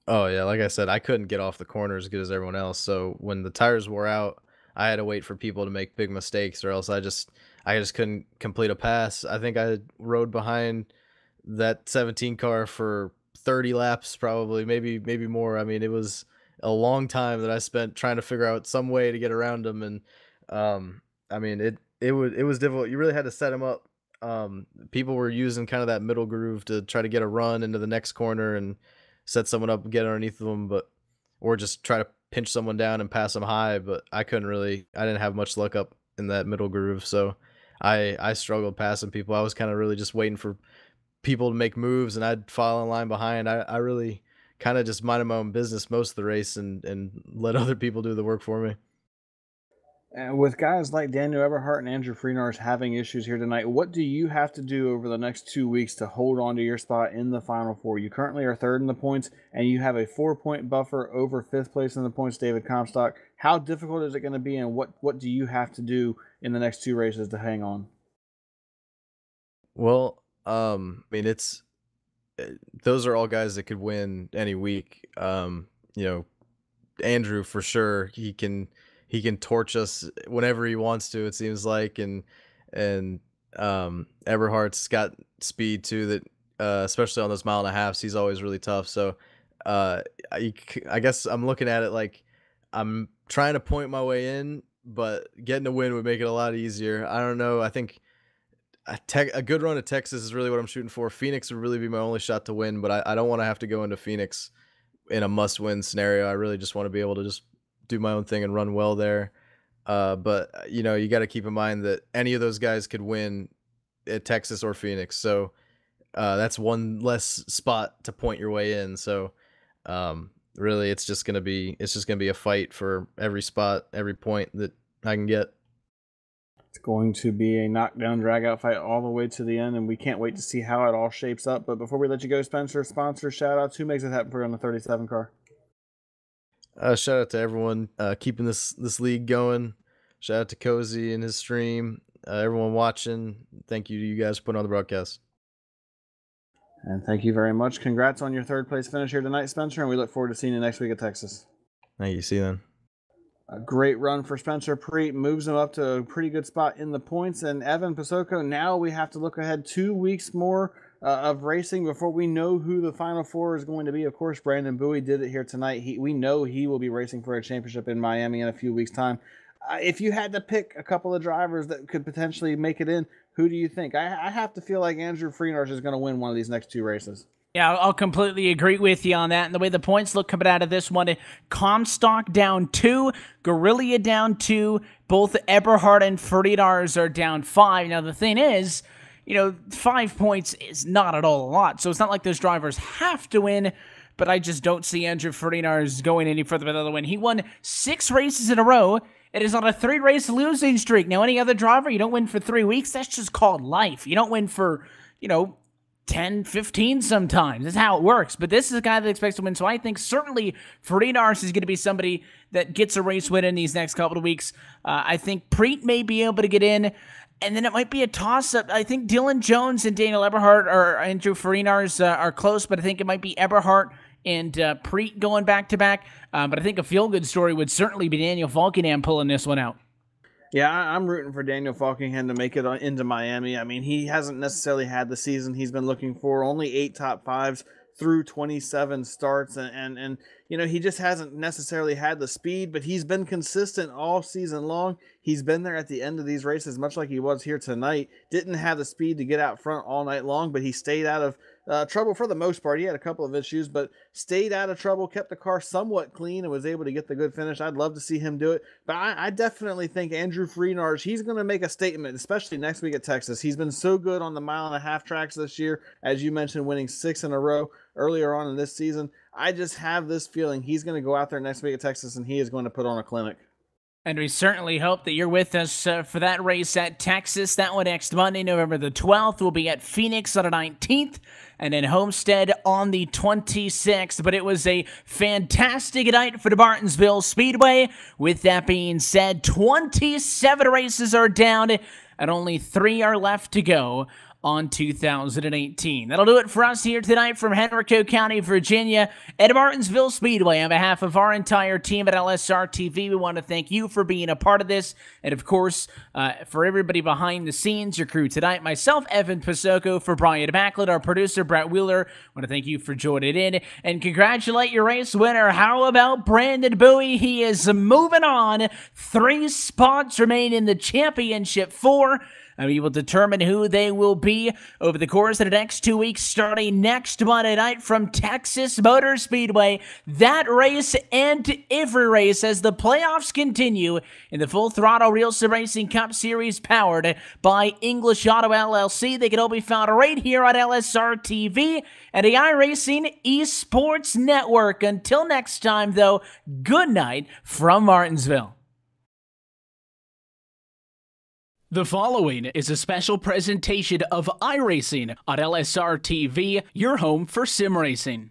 Oh yeah, like I said, I couldn't get off the corner as good as everyone else. So when the tires wore out, I had to wait for people to make big mistakes, or else I just couldn't complete a pass. I think I rode behind that 17 car for 30 laps, probably, maybe more. I mean, it was a long time that I spent trying to figure out some way to get around them, and I mean, it was difficult. You really had to set them up. People were using kind of that middle groove to try to get a run into the next corner and set someone up and get underneath them, or just try to pinch someone down and pass them high. But I didn't have much luck up in that middle groove, so I struggled passing people. I was kind of really just waiting for people to make moves, and I'd fall in line behind. I really kind of just minded my own business most of the race and let other people do the work for me. And with guys like Daniel Eberhardt and Andrew Freenars having issues here tonight, what do you have to do over the next 2 weeks to hold on to your spot in the Final Four? You currently are third in the points, and you have a 4-point buffer over fifth place in the points, David Comstock. How difficult is it going to be, and what do you have to do in the next 2 races to hang on? Well, I mean, those are all guys that could win any week. Andrew for sure, he can torch us whenever he wants to, it seems like, and Eberhardt's got speed too, that especially on those 1.5 miles, he's always really tough. So I guess I'm looking at it like I'm trying to point my way in, but getting a win would make it a lot easier. I don't know. I think a good run at Texas is really what I'm shooting for. Phoenix would really be my only shot to win, but I don't want to have to go into Phoenix in a must-win scenario. I really just want to be able to just do my own thing and run well there. But you got to keep in mind that any of those guys could win at Texas or Phoenix. So that's one less spot to point your way in. So really it's just going to be a fight for every spot, every point that I can get. It's going to be a knockdown, drag-out fight all the way to the end, and we can't wait to see how it all shapes up. But before we let you go, Spencer, sponsor shout-outs. Who makes it happen for you on the 37 car? Shout out to everyone keeping this league going. Shout out to Cozy and his stream. Everyone watching. Thank you to you guys for putting on the broadcast. And thank you very much. Congrats on your third place finish here tonight, Spencer, and we look forward to seeing you next week at Texas. Thank you. See you then. A great run for Spencer Preet, moves him up to a pretty good spot in the points. And Evan Pasoko, now we have to look ahead 2 weeks more of racing before we know who the Final Four is going to be. Of course, Brandon Bowie did it here tonight. We know he will be racing for a championship in Miami in a few weeks' time. If you had to pick a couple of drivers that could potentially make it in, who do you think? I have to feel like Andrew Freenars is going to win one of these next 2 races. Yeah, I'll completely agree with you on that. And the way the points look coming out of this one, Comstock down 2, Guerrilla down 2, both Eberhardt and Freenars are down 5. Now, the thing is, 5 points is not at all a lot. So it's not like those drivers have to win, but I just don't see Andrew Freenars going any further than the win. He won 6 races in a row. It is on a 3-race losing streak. Now, any other driver, you don't win for 3 weeks. That's just called life. You don't win for, 10, 15 sometimes. That's how it works. But this is a guy that expects to win. So I think certainly Freenars is going to be somebody that gets a race win in these next couple of weeks. I think Preet may be able to get in. And then it might be a toss-up. I think Dylan Jones and Daniel Eberhardt or Andrew Freenars are close, but I think it might be Eberhardt and Preet going back-to-back. But I think a feel-good story would certainly be Daniel Falkenham pulling this one out. Yeah, I'm rooting for Daniel Falkenham to make it into Miami. I mean, he hasn't necessarily had the season he's been looking for. Only 8 top 5s, through 27 starts, and you know, he just hasn't necessarily had the speed, but he's been consistent all season long. He's been there at the end of these races, much like he was here tonight. Didn't have the speed to get out front all night long, but he stayed out of trouble for the most part. He had a couple of issues, but stayed out of trouble, kept the car somewhat clean, and was able to get the good finish. I'd love to see him do it, but I definitely think Andrew Freenarge, he's going to make a statement, especially next week at Texas. He's been so good on the 1.5 mile tracks this year, as you mentioned, winning 6 in a row earlier on in this season. I just have this feeling he's going to go out there next week at Texas, and he is going to put on a clinic. And we certainly hope that you're with us for that race at Texas. That one next Monday, November the 12th. We'll be at Phoenix on the 19th and in Homestead on the 26th. But it was a fantastic night for the Martinsville Speedway. With that being said, 27 races are down and only 3 are left to go on 2018. That'll do it for us here tonight from Henrico County, Virginia at Martinsville Speedway. On behalf of our entire team at LSR TV, we want to thank you for being a part of this. And of course, for everybody behind the scenes, your crew tonight, myself, Evan Pasoko, for Brian Backlund, our producer, Brett Wheeler. I want to thank you for joining in and congratulate your race winner. How about Brandon Bowie? He is moving on. 3 spots remain in the championship 4. And we will determine who they will be over the course of the next 2 weeks, starting next Monday night from Texas Motor Speedway. That race and every race as the playoffs continue in the Full Throttle RealSimRacing Cup Series powered by English Auto LLC. They can all be found right here on LSR TV and the iRacing Esports Network. Until next time, though, good night from Martinsville. The following is a special presentation of iRacing on LSR TV, your home for sim racing.